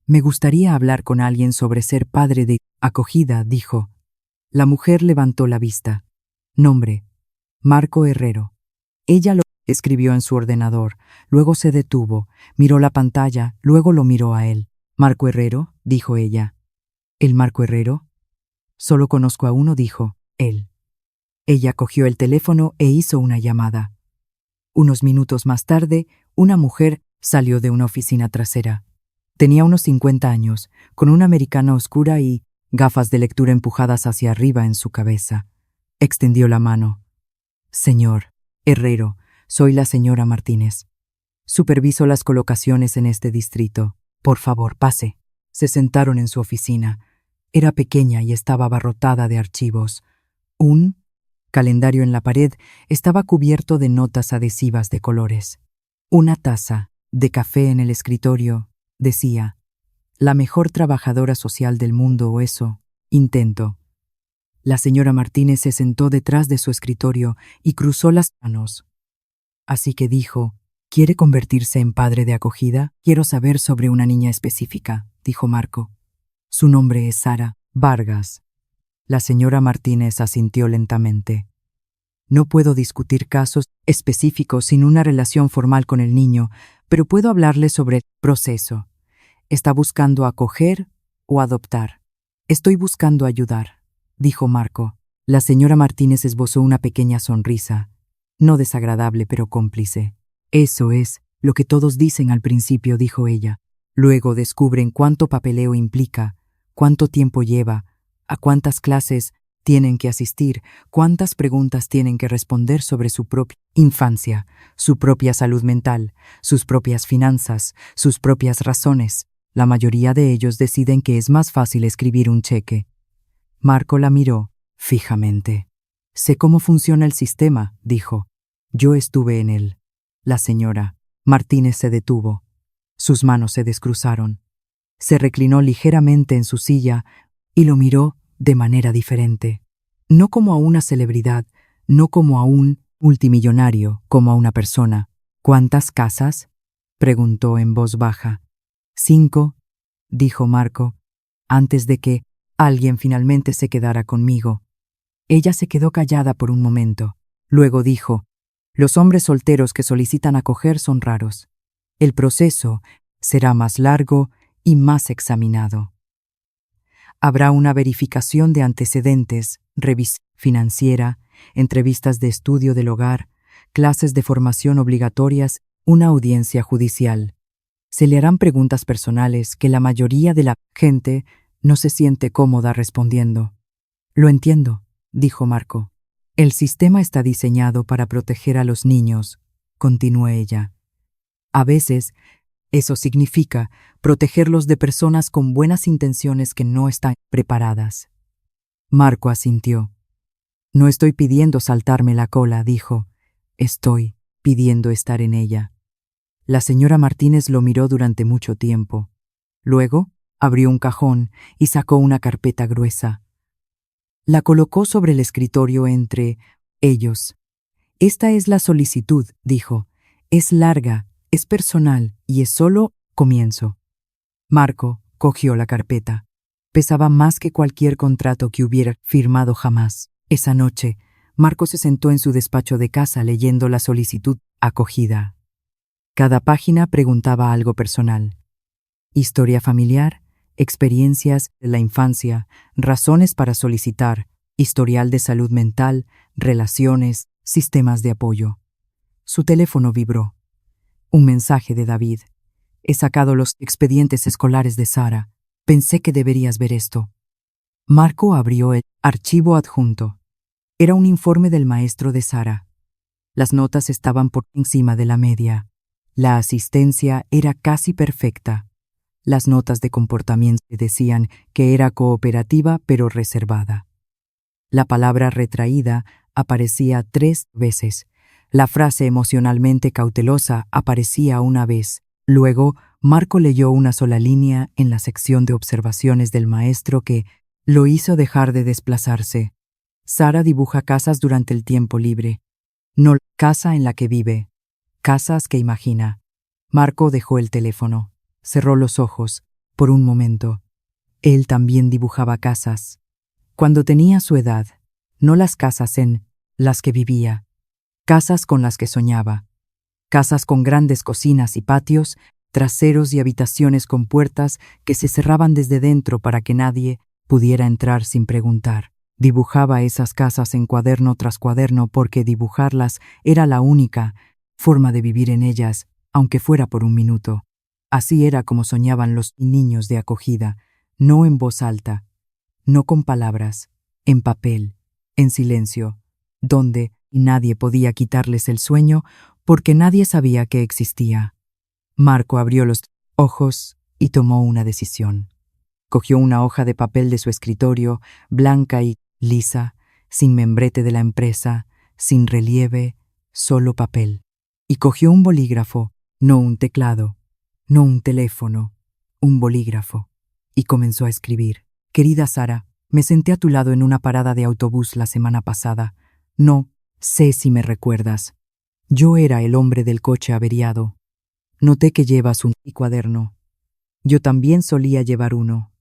S1: «Me gustaría hablar con alguien sobre ser padre de acogida», dijo. La mujer levantó la vista. Nombre: Marco Herrero. Ella lo escribió en su ordenador, luego se detuvo, miró la pantalla, luego lo miró a él. «¿Marco Herrero?», dijo ella. «¿El Marco Herrero?». «Solo conozco a uno», dijo él. Ella cogió el teléfono e hizo una llamada. Unos minutos más tarde, una mujer salió de una oficina trasera. Tenía unos 50 años, con una americana oscura y gafas de lectura empujadas hacia arriba en su cabeza. Extendió la mano. «Señor Herrero, soy la señora Martínez. Superviso las colocaciones en este distrito. Por favor, pase». Se sentaron en su oficina. Era pequeña y estaba abarrotada de archivos. Un calendario en la pared estaba cubierto de notas adhesivas de colores. Una taza de café en el escritorio decía: «La mejor trabajadora social del mundo», o eso intento. La señora Martínez se sentó detrás de su escritorio y cruzó las manos. Así que dijo: «¿Quiere convertirse en padre de acogida?». «Quiero saber sobre una niña específica», dijo Marco. «Su nombre es Sara Vargas». La señora Martínez asintió lentamente. «No puedo discutir casos específicos sin una relación formal con el niño, pero puedo hablarle sobre el proceso. ¿Está buscando acoger o adoptar?». «Estoy buscando ayudar», dijo Marco. La señora Martínez esbozó una pequeña sonrisa, no desagradable pero cómplice. «Eso es lo que todos dicen al principio», dijo ella. «Luego descubren cuánto papeleo implica, cuánto tiempo lleva, a cuántas clases tienen que asistir, cuántas preguntas tienen que responder sobre su propia infancia, su propia salud mental, sus propias finanzas, sus propias razones. La mayoría de ellos deciden que es más fácil escribir un cheque. Marco la miró fijamente. Sé cómo funciona el sistema, dijo. Yo estuve en él. La señora Martínez se detuvo. Sus manos se descruzaron. Se reclinó ligeramente en su silla y lo miró de manera diferente. No como a una celebridad, no como a un multimillonario, como a una persona. ¿Cuántas casas?, preguntó en voz baja. 5, dijo Marco, antes de que alguien finalmente se quedara conmigo. Ella se quedó callada por un momento. Luego dijo: los hombres solteros que solicitan acoger son raros. El proceso será más largo y más examinado. Habrá una verificación de antecedentes, revisión financiera, entrevistas de estudio del hogar, clases de formación obligatorias, una audiencia judicial. Se le harán preguntas personales que la mayoría de la gente no se siente cómoda respondiendo. Lo entiendo, dijo Marco. El sistema está diseñado para proteger a los niños, continuó ella. A veces, eso significa protegerlos de personas con buenas intenciones que no están preparadas. Marco asintió. No estoy pidiendo saltarme la cola, dijo. Estoy pidiendo estar en ella. La señora Martínez lo miró durante mucho tiempo. Luego, abrió un cajón y sacó una carpeta gruesa. La colocó sobre el escritorio entre ellos. Esta es la solicitud, dijo. Es larga, es personal y es solo comienzo. Marco cogió la carpeta. Pesaba más que cualquier contrato que hubiera firmado jamás. Esa noche, Marco se sentó en su despacho de casa leyendo la solicitud acogida. Cada página preguntaba algo personal. Historia familiar, experiencias de la infancia, razones para solicitar, historial de salud mental, relaciones, sistemas de apoyo. Su teléfono vibró. Un mensaje de David. He sacado los expedientes escolares de Sara. Pensé que deberías ver esto. Marco abrió el archivo adjunto. Era un informe del maestro de Sara. Las notas estaban por encima de la media. La asistencia era casi perfecta. Las notas de comportamiento decían que era cooperativa pero reservada. La palabra retraída aparecía 3 veces. La frase emocionalmente cautelosa aparecía una vez. Luego, Marco leyó una sola línea en la sección de observaciones del maestro que lo hizo dejar de desplazarse. Sara dibuja casas durante el tiempo libre. No casa en la que vive. Casas que imagina. Marco dejó el teléfono. Cerró los ojos, por un momento. Él también dibujaba casas. Cuando tenía su edad, no las casas en las que vivía. Casas con las que soñaba. Casas con grandes cocinas y patios, traseros y habitaciones con puertas que se cerraban desde dentro para que nadie pudiera entrar sin preguntar. Dibujaba esas casas en cuaderno tras cuaderno porque dibujarlas era la única forma de vivir en ellas, aunque fuera por un minuto. Así era como soñaban los niños de acogida, no en voz alta, no con palabras, en papel, en silencio, donde nadie podía quitarles el sueño porque nadie sabía que existía. Marco abrió los ojos y tomó una decisión. Cogió una hoja de papel de su escritorio, blanca y lisa, sin membrete de la empresa, sin relieve, solo papel. Y cogió un bolígrafo, no un teclado, no un teléfono, un bolígrafo. Y comenzó a escribir. Querida Sara, me senté a tu lado en una parada de autobús la semana pasada. No sé si me recuerdas. Yo era el hombre del coche averiado. Noté que llevas un cuaderno. Yo también solía llevar uno.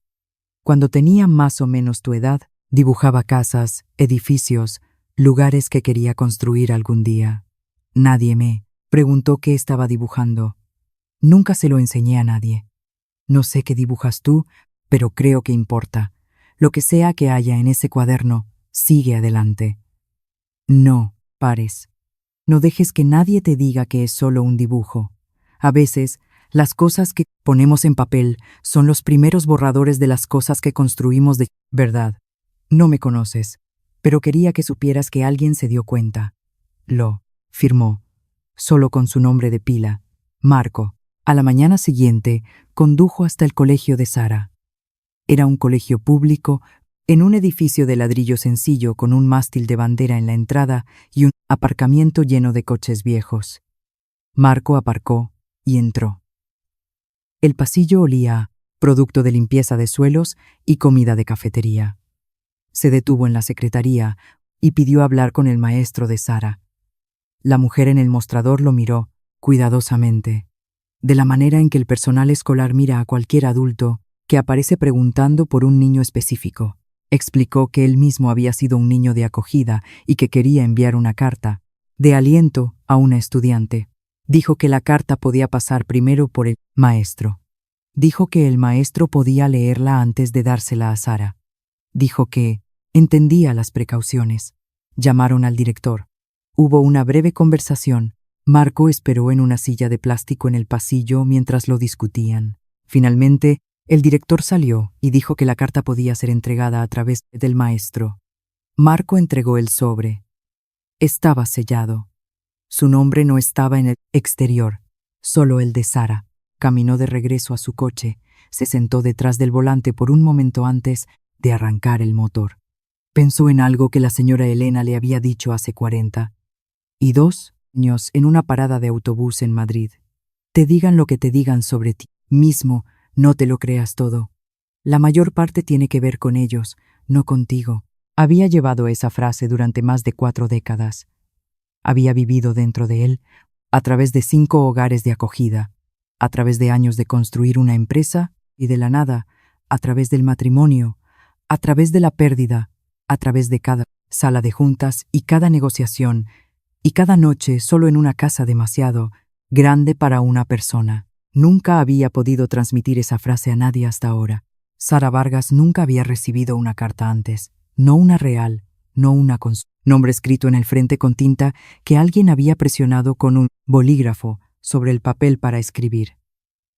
S1: Cuando tenía más o menos tu edad, dibujaba casas, edificios, lugares que quería construir algún día. Nadie me preguntó qué estaba dibujando. Nunca se lo enseñé a nadie. No sé qué dibujas tú, pero creo que importa. Lo que sea que haya en ese cuaderno, sigue adelante. No pares. No dejes que nadie te diga que es solo un dibujo. A veces, las cosas que ponemos en papel son los primeros borradores de las cosas que construimos de verdad. No me conoces, pero quería que supieras que alguien se dio cuenta. Lo firmó, solo con su nombre de pila, Marco. A la mañana siguiente, condujo hasta el colegio de Sara. Era un colegio público, en un edificio de ladrillo sencillo con un mástil de bandera en la entrada y un aparcamiento lleno de coches viejos. Marco aparcó y entró. El pasillo olía a producto de limpieza de suelos y comida de cafetería. Se detuvo en la secretaría y pidió hablar con el maestro de Sara. La mujer en el mostrador lo miró cuidadosamente, de la manera en que el personal escolar mira a cualquier adulto que aparece preguntando por un niño específico. Explicó que él mismo había sido un niño de acogida y que quería enviar una carta de aliento a una estudiante. Dijo que la carta podía pasar primero por el maestro. Dijo que el maestro podía leerla antes de dársela a Sara. Dijo que entendía las precauciones. Llamaron al director. Hubo una breve conversación. Marco esperó en una silla de plástico en el pasillo mientras lo discutían. Finalmente, el director salió y dijo que la carta podía ser entregada a través del maestro. Marco entregó el sobre. Estaba sellado. Su nombre no estaba en el exterior, solo el de Sara. Caminó de regreso a su coche, se sentó detrás del volante por un momento antes de arrancar el motor. Pensó en algo que la señora Elena le había dicho hace 42 años en una parada de autobús en Madrid. Te digan lo que te digan sobre ti mismo, no te lo creas todo. La mayor parte tiene que ver con ellos, no contigo. Había llevado esa frase durante más de 4 décadas. Había vivido dentro de él, a través de 5 hogares de acogida, a través de años de construir una empresa y de la nada, a través del matrimonio, a través de la pérdida, a través de cada sala de juntas y cada negociación, y cada noche solo en una casa demasiado grande para una persona. Nunca había podido transmitir esa frase a nadie hasta ahora. Sara Vargas nunca había recibido una carta antes, no una real, no una con su nombre escrito en el frente con tinta que alguien había presionado con un bolígrafo sobre el papel para escribir.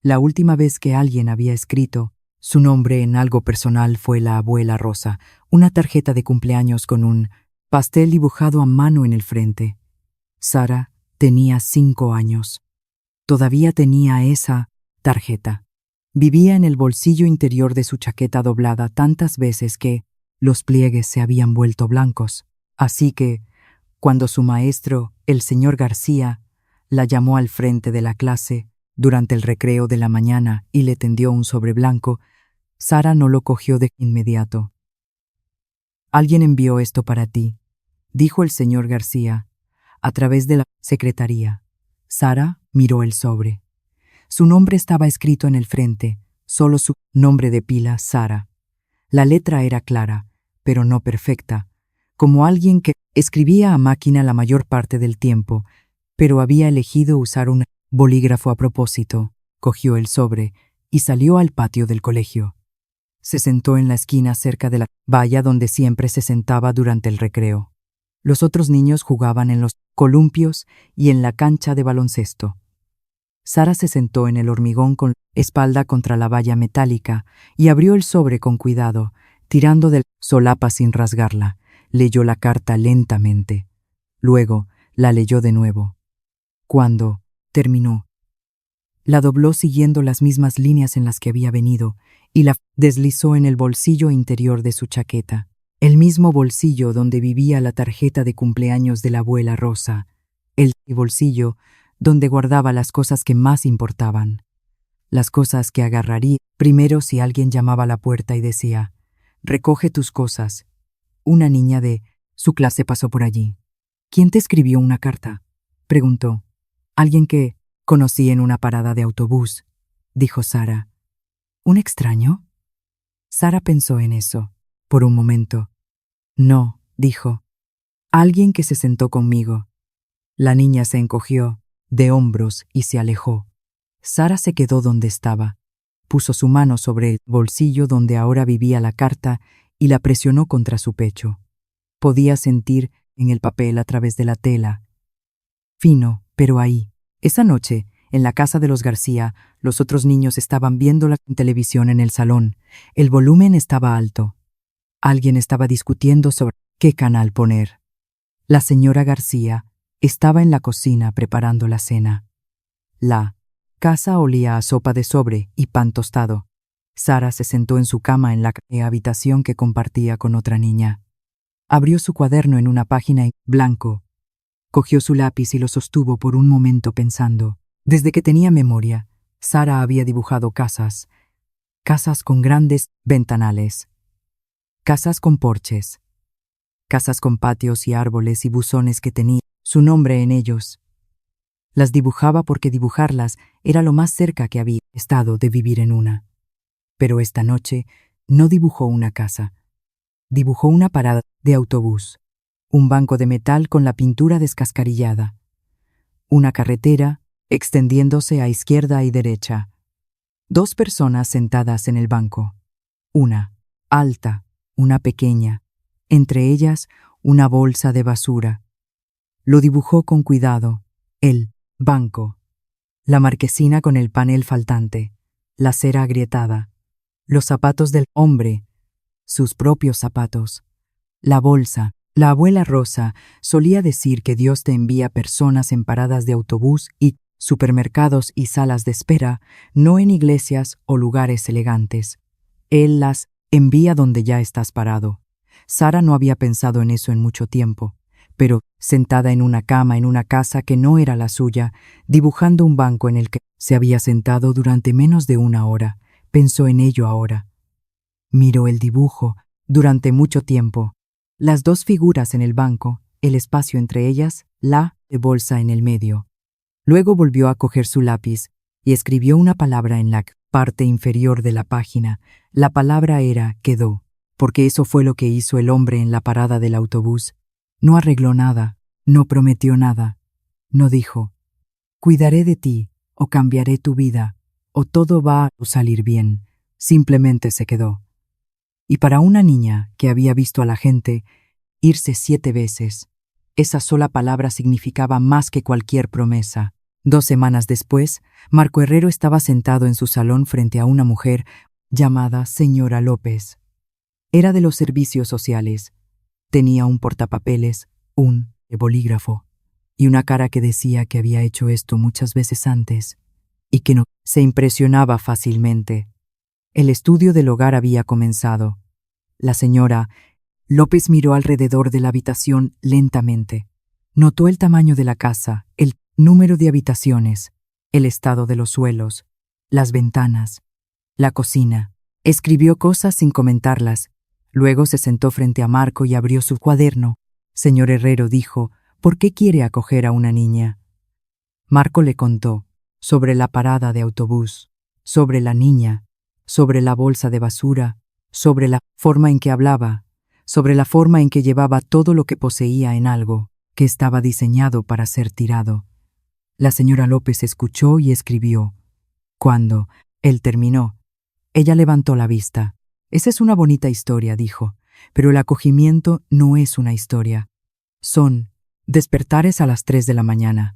S1: La última vez que alguien había escrito su nombre en algo personal fue la abuela Rosa, una tarjeta de cumpleaños con un pastel dibujado a mano en el frente. Sara tenía 5 años. Todavía tenía esa tarjeta. Vivía en el bolsillo interior de su chaqueta doblada tantas veces que los pliegues se habían vuelto blancos. Así que, cuando su maestro, el señor García, la llamó al frente de la clase durante el recreo de la mañana y le tendió un sobre blanco, Sara no lo cogió de inmediato. «Alguien envió esto para ti», dijo el señor García, a través de la secretaría. Sara miró el sobre. Su nombre estaba escrito en el frente, solo su nombre de pila, Sara. La letra era clara, pero no perfecta, como alguien que escribía a máquina la mayor parte del tiempo, pero había elegido usar un bolígrafo a propósito. Cogió el sobre y salió al patio del colegio. Se sentó en la esquina cerca de la valla donde siempre se sentaba durante el recreo. Los otros niños jugaban en los columpios y en la cancha de baloncesto. Sara se sentó en el hormigón con espalda contra la valla metálica y abrió el sobre con cuidado, tirando del solapa sin rasgarla. Leyó la carta lentamente. Luego la leyó de nuevo. Cuando terminó, la dobló siguiendo las mismas líneas en las que había venido y la deslizó en el bolsillo interior de su chaqueta, el mismo bolsillo donde vivía la tarjeta de cumpleaños de la abuela Rosa, el bolsillo donde guardaba las cosas que más importaban, las cosas que agarraría primero si alguien llamaba a la puerta y decía: «Recoge tus cosas». Una niña de su clase pasó por allí. «¿Quién te escribió una carta?», preguntó. «Alguien que conocí en una parada de autobús», dijo Sara. «¿Un extraño?». Sara pensó en eso, por un momento. «No», dijo. «Alguien que se sentó conmigo». La niña se encogió de hombros y se alejó. Sara se quedó donde estaba. Puso su mano sobre el bolsillo donde ahora vivía la carta y la presionó contra su pecho. Podía sentir en el papel a través de la tela. Fino, pero ahí. Esa noche, en la casa de los García, los otros niños estaban viendo la televisión en el salón. El volumen estaba alto. Alguien estaba discutiendo sobre ¿Qué canal poner? La señora García estaba en la cocina preparando la cena. La casa olía a sopa de sobre y pan tostado. Sara se sentó en su cama en la habitación que compartía con otra niña. Abrió su cuaderno en una página en blanco. Cogió su lápiz y lo sostuvo por un momento pensando. Desde que tenía memoria, Sara había dibujado casas con grandes ventanales, casas con porches, casas con patios y árboles y buzones que tenían su nombre en ellos. Las dibujaba porque dibujarlas era lo más cerca que había estado de vivir en una. Pero esta noche no dibujó una casa. Dibujó una parada de autobús, un banco de metal con la pintura descascarillada, una carretera extendiéndose a izquierda y derecha, 2 personas sentadas en el banco, una alta, una pequeña, entre ellas una bolsa de basura. Lo dibujó con cuidado, el banco, la marquesina con el panel faltante, la cera agrietada, los zapatos del hombre, sus propios zapatos, la bolsa. La abuela Rosa solía decir que Dios te envía personas en paradas de autobús y supermercados y salas de espera, no en iglesias o lugares elegantes. Él las envía donde ya estás parado. Sara no había pensado en eso en mucho tiempo, pero, sentada en una cama en una casa que no era la suya, dibujando un banco en el que se había sentado durante menos de una hora, pensó en ello ahora. Miró el dibujo durante mucho tiempo. Las 2 figuras en el banco, el espacio entre ellas, la bolsa en el medio. Luego volvió a coger su lápiz y escribió una palabra en la parte inferior de la página. La palabra era quedó, porque eso fue lo que hizo el hombre en la parada del autobús. No arregló nada, no prometió nada, no dijo, cuidaré de ti, o cambiaré tu vida, o todo va a salir bien. Simplemente se quedó. Y para una niña que había visto a la gente irse 7 veces, esa sola palabra significaba más que cualquier promesa. 2 semanas después, Marco Herrero estaba sentado en su salón frente a una mujer llamada señora López. Era de los servicios sociales. Tenía un portapapeles, un bolígrafo y una cara que decía que había hecho esto muchas veces antes y que no se impresionaba fácilmente. El estudio del hogar había comenzado. La señora López miró alrededor de la habitación lentamente. Notó el tamaño de la casa, el número de habitaciones, el estado de los suelos, las ventanas, la cocina. Escribió cosas sin comentarlas. Luego se sentó frente a Marco y abrió su cuaderno. Señor Herrero dijo, ¿por qué quiere acoger a una niña? Marco le contó sobre la parada de autobús, sobre la niña, sobre la bolsa de basura, sobre la forma en que hablaba, sobre la forma en que llevaba todo lo que poseía en algo que estaba diseñado para ser tirado. La señora López escuchó y escribió. Cuando él terminó, ella levantó la vista. Esa es una bonita historia, dijo, pero el acogimiento no es una historia. Son despertares a las 3 de la mañana,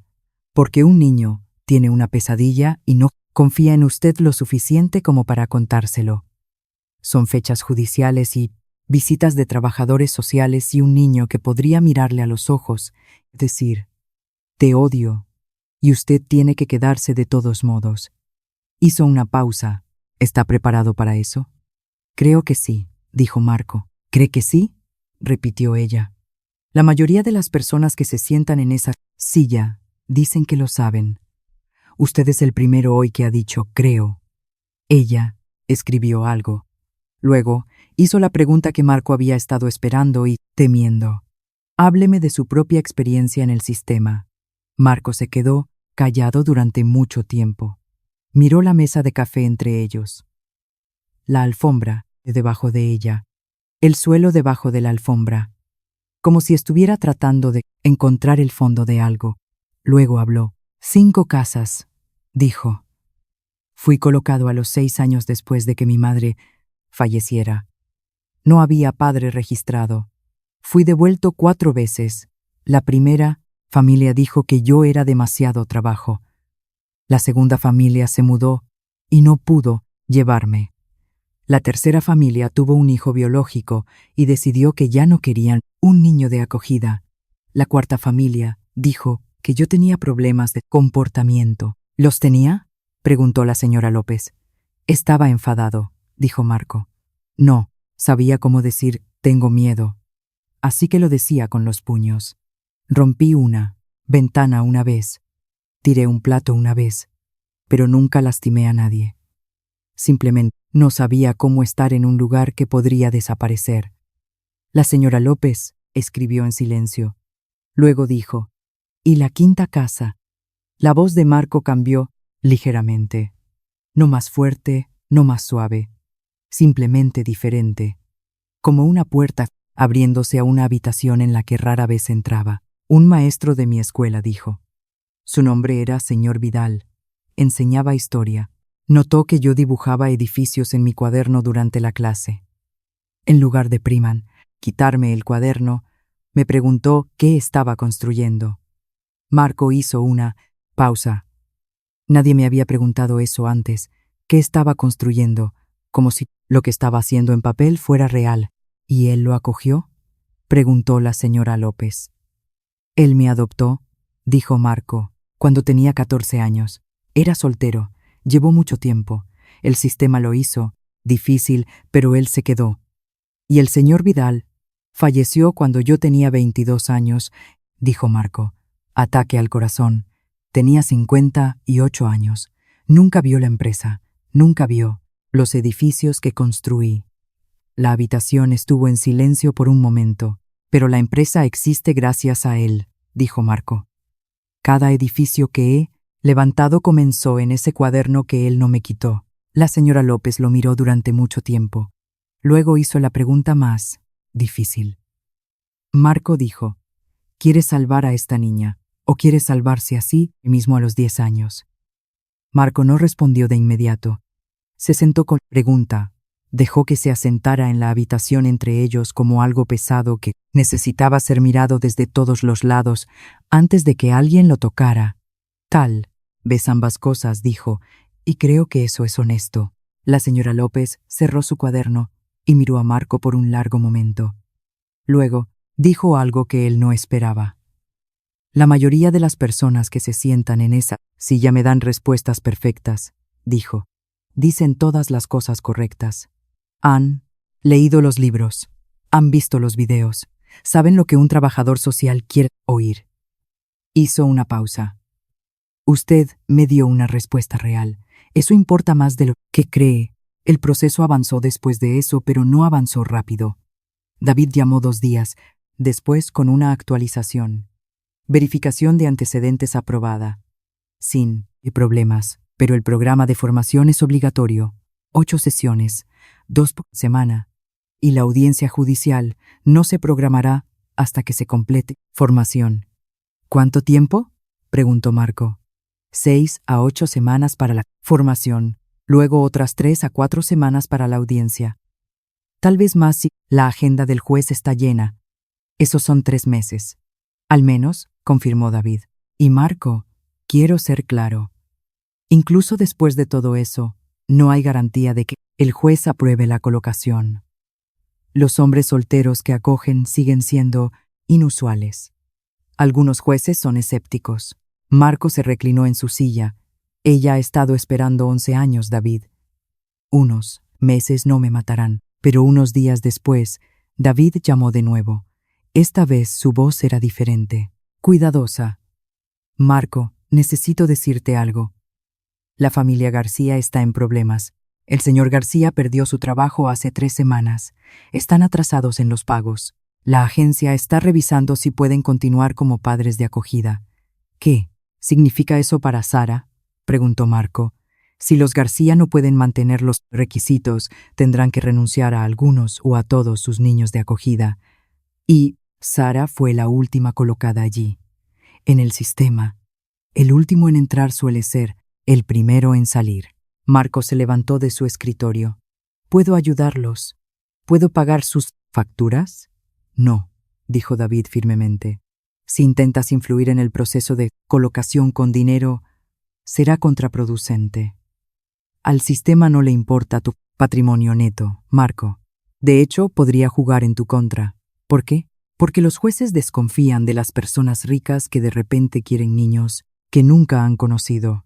S1: porque un niño tiene una pesadilla y no confía en usted lo suficiente como para contárselo. Son fechas judiciales y visitas de trabajadores sociales y un niño que podría mirarle a los ojos, decir, te odio, y usted tiene que quedarse de todos modos. Hizo una pausa. ¿Está preparado para eso? Creo que sí, dijo Marco. ¿Cree que sí? Repitió ella. La mayoría de las personas que se sientan en esa silla dicen que lo saben. Usted es el primero hoy que ha dicho creo. Ella escribió algo. Luego hizo la pregunta que Marco había estado esperando y temiendo. Hábleme de su propia experiencia en el sistema. Marco se quedó callado durante mucho tiempo. Miró la mesa de café entre ellos. La alfombra debajo de ella. El suelo debajo de la alfombra. Como si estuviera tratando de encontrar el fondo de algo. Luego habló. 5 casas, dijo. Fui colocado a los 6 años después de que mi madre falleciera. No había padre registrado. Fui devuelto 4 veces. La primera familia dijo que yo era demasiado trabajo. La segunda familia se mudó y no pudo llevarme. La tercera familia tuvo un hijo biológico y decidió que ya no querían un niño de acogida. La cuarta familia dijo que yo tenía problemas de comportamiento. ¿Los tenía?, preguntó la señora López. Estaba enfadado, dijo Marco. No, sabía cómo decir tengo miedo. Así que lo decía con los puños. Rompí una ventana una vez, tiré un plato una vez, pero nunca lastimé a nadie. Simplemente no sabía cómo estar en un lugar que podría desaparecer. La señora López escribió en silencio. Luego dijo, ¿y la quinta casa? La voz de Marco cambió ligeramente. No más fuerte, no más suave. Simplemente diferente. Como una puerta abriéndose a una habitación en la que rara vez entraba. Un maestro de mi escuela dijo. Su nombre era señor Vidal. Enseñaba historia. Notó que yo dibujaba edificios en mi cuaderno durante la clase. En lugar de quitarme el cuaderno, me preguntó qué estaba construyendo. Marco hizo una pausa. Nadie me había preguntado eso antes. ¿Qué estaba construyendo? Como si lo que estaba haciendo en papel fuera real. ¿Y él lo acogió?, preguntó la señora López. Él me adoptó, dijo Marco, cuando tenía 14 años. Era soltero. Llevó mucho tiempo. El sistema lo hizo. Difícil, pero él se quedó. Y el señor Vidal falleció cuando yo tenía 22 años, dijo Marco. Ataque al corazón. Tenía 58 años. Nunca vio la empresa. Nunca vio los edificios que construí. La habitación estuvo en silencio por un momento. Pero la empresa existe gracias a él, dijo Marco. Cada edificio que he levantado comenzó en ese cuaderno que él no me quitó. La señora López lo miró durante mucho tiempo. Luego hizo la pregunta más difícil. Marco dijo, ¿quieres salvar a esta niña o quieres salvarse así mismo a los 10 años? Marco no respondió de inmediato. Se sentó con pregunta. Dejó que se asentara en la habitación entre ellos como algo pesado que necesitaba ser mirado desde todos los lados antes de que alguien lo tocara. Tal vez ambas cosas, dijo, y creo que eso es honesto. La señora López cerró su cuaderno y miró a Marco por un largo momento. Luego, dijo algo que él no esperaba. La mayoría de las personas que se sientan en esa silla me dan respuestas perfectas, dijo. Dicen todas las cosas correctas. Han leído los libros, han visto los videos, saben lo que un trabajador social quiere oír. Hizo una pausa. Usted me dio una respuesta real. Eso importa más de lo que cree. El proceso avanzó después de eso, pero no avanzó rápido. David llamó 2 días después con una actualización. Verificación de antecedentes aprobada. Sin problemas, pero el programa de formación es obligatorio. 8 sesiones, 2 por semana. Y la audiencia judicial no se programará hasta que se complete formación. ¿Cuánto tiempo?, preguntó Marco. 6 a 8 semanas para la formación, luego otras 3 a 4 semanas para la audiencia. Tal vez más si la agenda del juez está llena. Esos son 3 meses. Al menos, confirmó David. Y Marco, quiero ser claro. Incluso después de todo eso, no hay garantía de que el juez apruebe la colocación. Los hombres solteros que acogen siguen siendo inusuales. Algunos jueces son escépticos. Marco se reclinó en su silla. Ella ha estado esperando 11 años, David. Unos meses no me matarán, pero unos días después, David llamó de nuevo. Esta vez su voz era diferente, cuidadosa. Marco, necesito decirte algo. La familia García está en problemas. El señor García perdió su trabajo hace 3 semanas. Están atrasados en los pagos. La agencia está revisando si pueden continuar como padres de acogida. ¿Qué significa eso para Sara?, preguntó Marco. Si los García no pueden mantener los requisitos, tendrán que renunciar a algunos o a todos sus niños de acogida. Y Sara fue la última colocada allí. En el sistema, el último en entrar suele ser el primero en salir. Marco se levantó de su escritorio. ¿Puedo ayudarlos? ¿Puedo pagar sus facturas? No, dijo David firmemente. Si intentas influir en el proceso de colocación con dinero, será contraproducente. Al sistema no le importa tu patrimonio neto, Marco. De hecho, podría jugar en tu contra. ¿Por qué? Porque los jueces desconfían de las personas ricas que de repente quieren niños que nunca han conocido.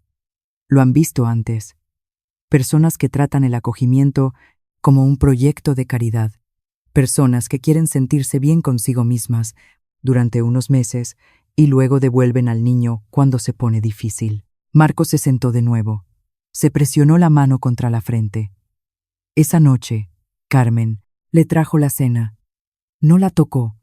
S1: Lo han visto antes. Personas que tratan el acogimiento como un proyecto de caridad. Personas que quieren sentirse bien consigo mismas durante unos meses y luego devuelven al niño cuando se pone difícil. Marco se sentó de nuevo. Se presionó la mano contra la frente. Esa noche, Carmen le trajo la cena. No la tocó.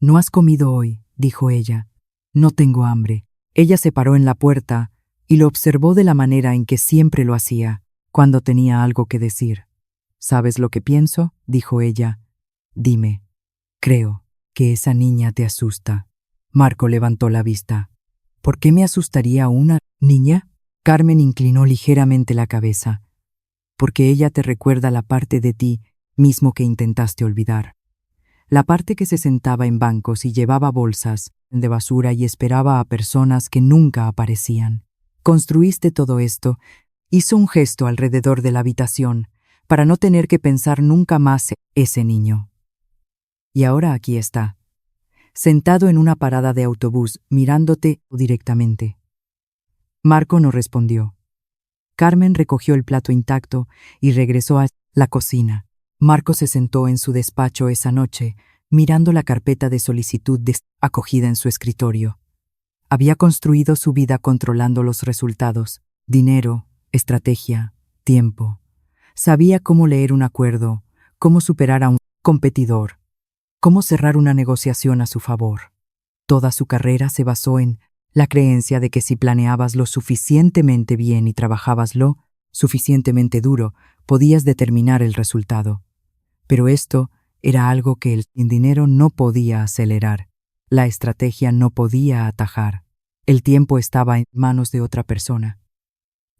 S1: «No has comido hoy», dijo ella. «No tengo hambre». Ella se paró en la puerta y lo observó de la manera en que siempre lo hacía, cuando tenía algo que decir. «¿Sabes lo que pienso?», dijo ella. «Dime». «Creo que esa niña te asusta». Marco levantó la vista. «¿Por qué me asustaría una niña?». Carmen inclinó ligeramente la cabeza. «Porque ella te recuerda la parte de ti mismo que intentaste olvidar. La parte que se sentaba en bancos y llevaba bolsas de basura y esperaba a personas que nunca aparecían. Construiste todo esto». Hizo un gesto alrededor de la habitación para no tener que pensar nunca más en ese niño. Y ahora aquí está, sentado en una parada de autobús, mirándote directamente. Marco no respondió. Carmen recogió el plato intacto y regresó a la cocina. Marco se sentó en su despacho esa noche, mirando la carpeta de solicitud de acogida en su escritorio. Había construido su vida controlando los resultados, dinero, estrategia, tiempo. Sabía cómo leer un acuerdo, cómo superar a un competidor, cómo cerrar una negociación a su favor. Toda su carrera se basó en la creencia de que si planeabas lo suficientemente bien y trabajabas lo suficientemente duro, podías determinar el resultado. Pero esto era algo que el dinero no podía acelerar. La estrategia no podía atajar. El tiempo estaba en manos de otra persona.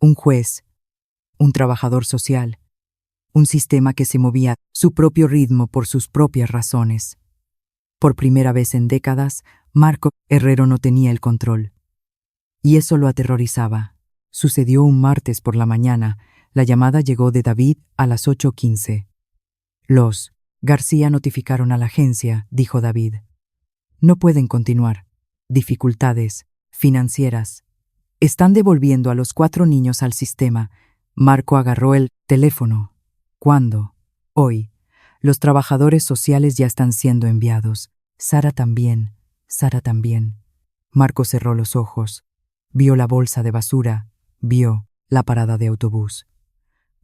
S1: Un juez, un trabajador social, un sistema que se movía a su propio ritmo por sus propias razones. Por primera vez en décadas, Marco Herrero no tenía el control. Y eso lo aterrorizaba. Sucedió un martes por la mañana. La llamada llegó de David a las 8:15. «Los García notificaron a la agencia», dijo David. «No pueden continuar. Dificultades financieras. Están devolviendo a los 4 niños al sistema». Marco agarró el teléfono. «¿Cuándo?». «Hoy. Los trabajadores sociales ya están siendo enviados. Sara también. Sara también». Marco cerró los ojos. Vio la bolsa de basura. Vio la parada de autobús.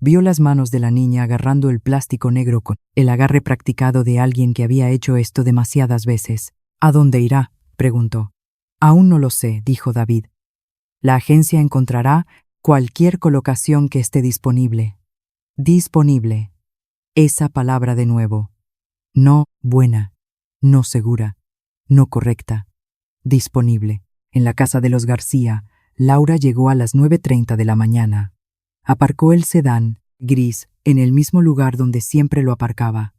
S1: Vio las manos de la niña agarrando el plástico negro con el agarre practicado de alguien que había hecho esto demasiadas veces. «¿A dónde irá?», preguntó. «Aún no lo sé», dijo David. «La agencia encontrará cualquier colocación que esté disponible». Disponible. Esa palabra de nuevo. No buena, no segura, no correcta. Disponible. En la casa de los García, Laura llegó a las 9:30 de la mañana. Aparcó el sedán gris en el mismo lugar donde siempre lo aparcaba.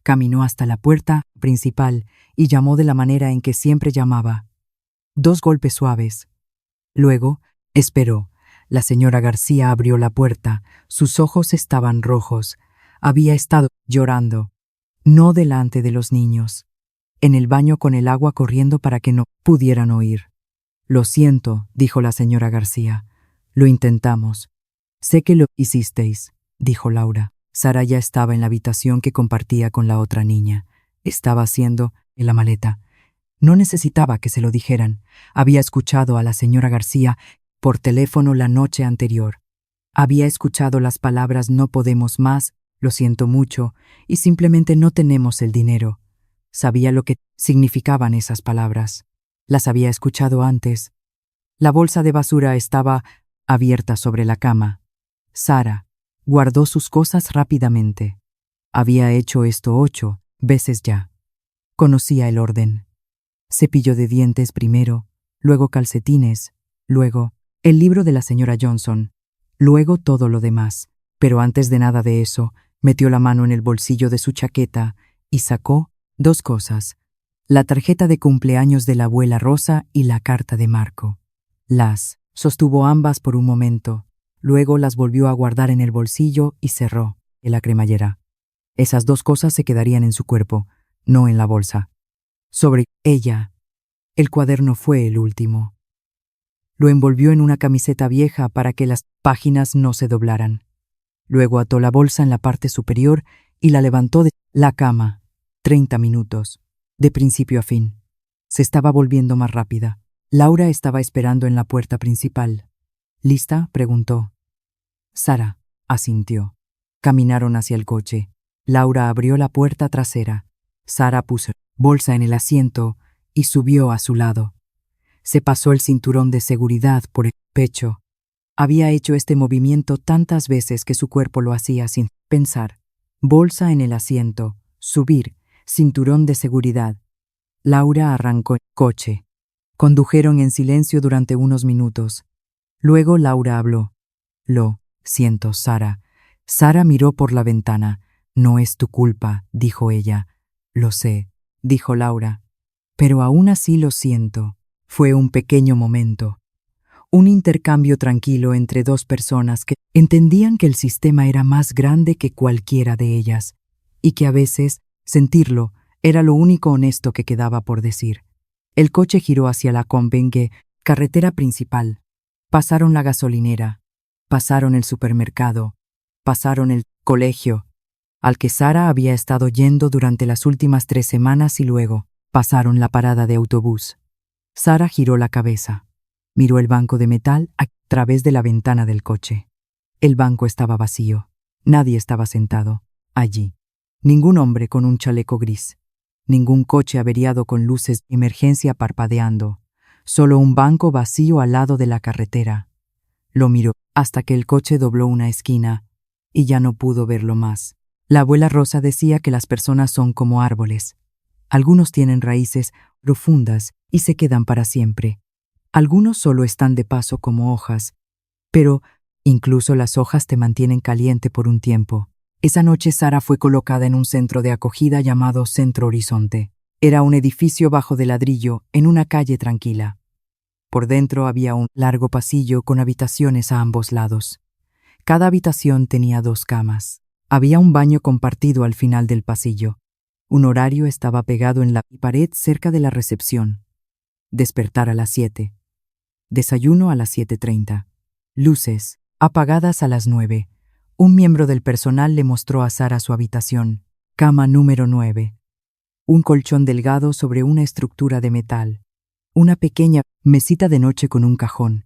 S1: Caminó hasta la puerta principal y llamó de la manera en que siempre llamaba. 2 golpes suaves. Luego, esperó. La señora García abrió la puerta. Sus ojos estaban rojos. Había estado llorando. No delante de los niños. En el baño con el agua corriendo para que no pudieran oír. «Lo siento», dijo la señora García. «Lo intentamos». «Sé que lo hicisteis», dijo Laura. Sara ya estaba en la habitación que compartía con la otra niña. Estaba haciendo en la maleta. No necesitaba que se lo dijeran. Había escuchado a la señora García por teléfono la noche anterior. Había escuchado las palabras «no podemos más», «lo siento mucho» y «simplemente no tenemos el dinero». Sabía lo que significaban esas palabras. Las había escuchado antes. La bolsa de basura estaba abierta sobre la cama. Sara guardó sus cosas rápidamente. Había hecho esto 8 veces ya. Conocía el orden. Cepillo de dientes primero, luego calcetines, luego el libro de la señora Johnson, luego todo lo demás. Pero antes de nada de eso, metió la mano en el bolsillo de su chaqueta y sacó 2 cosas: la tarjeta de cumpleaños de la abuela Rosa y la carta de Marco. Sostuvo ambas por un momento, luego las volvió a guardar en el bolsillo y cerró. la cremallera. Esas dos cosas se quedarían en su cuerpo, no en la bolsa. Sobre ella, el cuaderno fue el último. Lo envolvió en una camiseta vieja para que las páginas no se doblaran. Luego ató la bolsa en la parte superior y la levantó de la cama. 30 minutos, de principio a fin. Se estaba volviendo más rápida. Laura estaba esperando en la puerta principal. ¿Lista?, preguntó. Sara asintió. Caminaron hacia el coche. Laura abrió la puerta trasera. Sara puso bolsa en el asiento y subió a su lado. Se pasó el cinturón de seguridad por el pecho. Había hecho este movimiento tantas veces que su cuerpo lo hacía sin pensar. Bolsa en el asiento, subir, cinturón de seguridad. Laura arrancó el coche. Condujeron en silencio durante unos minutos. Luego Laura habló. Lo siento, Sara. Sara miró por la ventana. No es tu culpa, dijo ella. Lo sé, dijo Laura. Pero aún así lo siento. Fue un pequeño momento. Un intercambio tranquilo entre dos personas que entendían que el sistema era más grande que cualquiera de ellas, y que a veces sentirlo era lo único honesto que quedaba por decir. El coche giró hacia la Convengue, carretera principal. Pasaron la gasolinera, pasaron el supermercado, pasaron el colegio, al que Sara había estado yendo durante las últimas 3 semanas, y luego pasaron la parada de autobús. Sara giró la cabeza. Miró el banco de metal a través de la ventana del coche. El banco estaba vacío. Nadie estaba sentado allí. Ningún hombre con un chaleco gris. Ningún coche averiado con luces de emergencia parpadeando. Solo un banco vacío al lado de la carretera. Lo miró hasta que el coche dobló una esquina y ya no pudo verlo más. La abuela Rosa decía que las personas son como árboles. Algunos tienen raíces profundas y se quedan para siempre. Algunos solo están de paso como hojas, pero incluso las hojas te mantienen caliente por un tiempo. Esa noche Sara fue colocada en un centro de acogida llamado Centro Horizonte. Era un edificio bajo de ladrillo en una calle tranquila. Por dentro había un largo pasillo con habitaciones a ambos lados. Cada habitación tenía 2 camas. Había un baño compartido al final del pasillo. Un horario estaba pegado en la pared cerca de la recepción. Despertar a las 7. Desayuno a las 7:30. Luces apagadas a las 9. Un miembro del personal le mostró a Sara su habitación. Cama número 9. Un colchón delgado sobre una estructura de metal. Una pequeña mesita de noche con un cajón.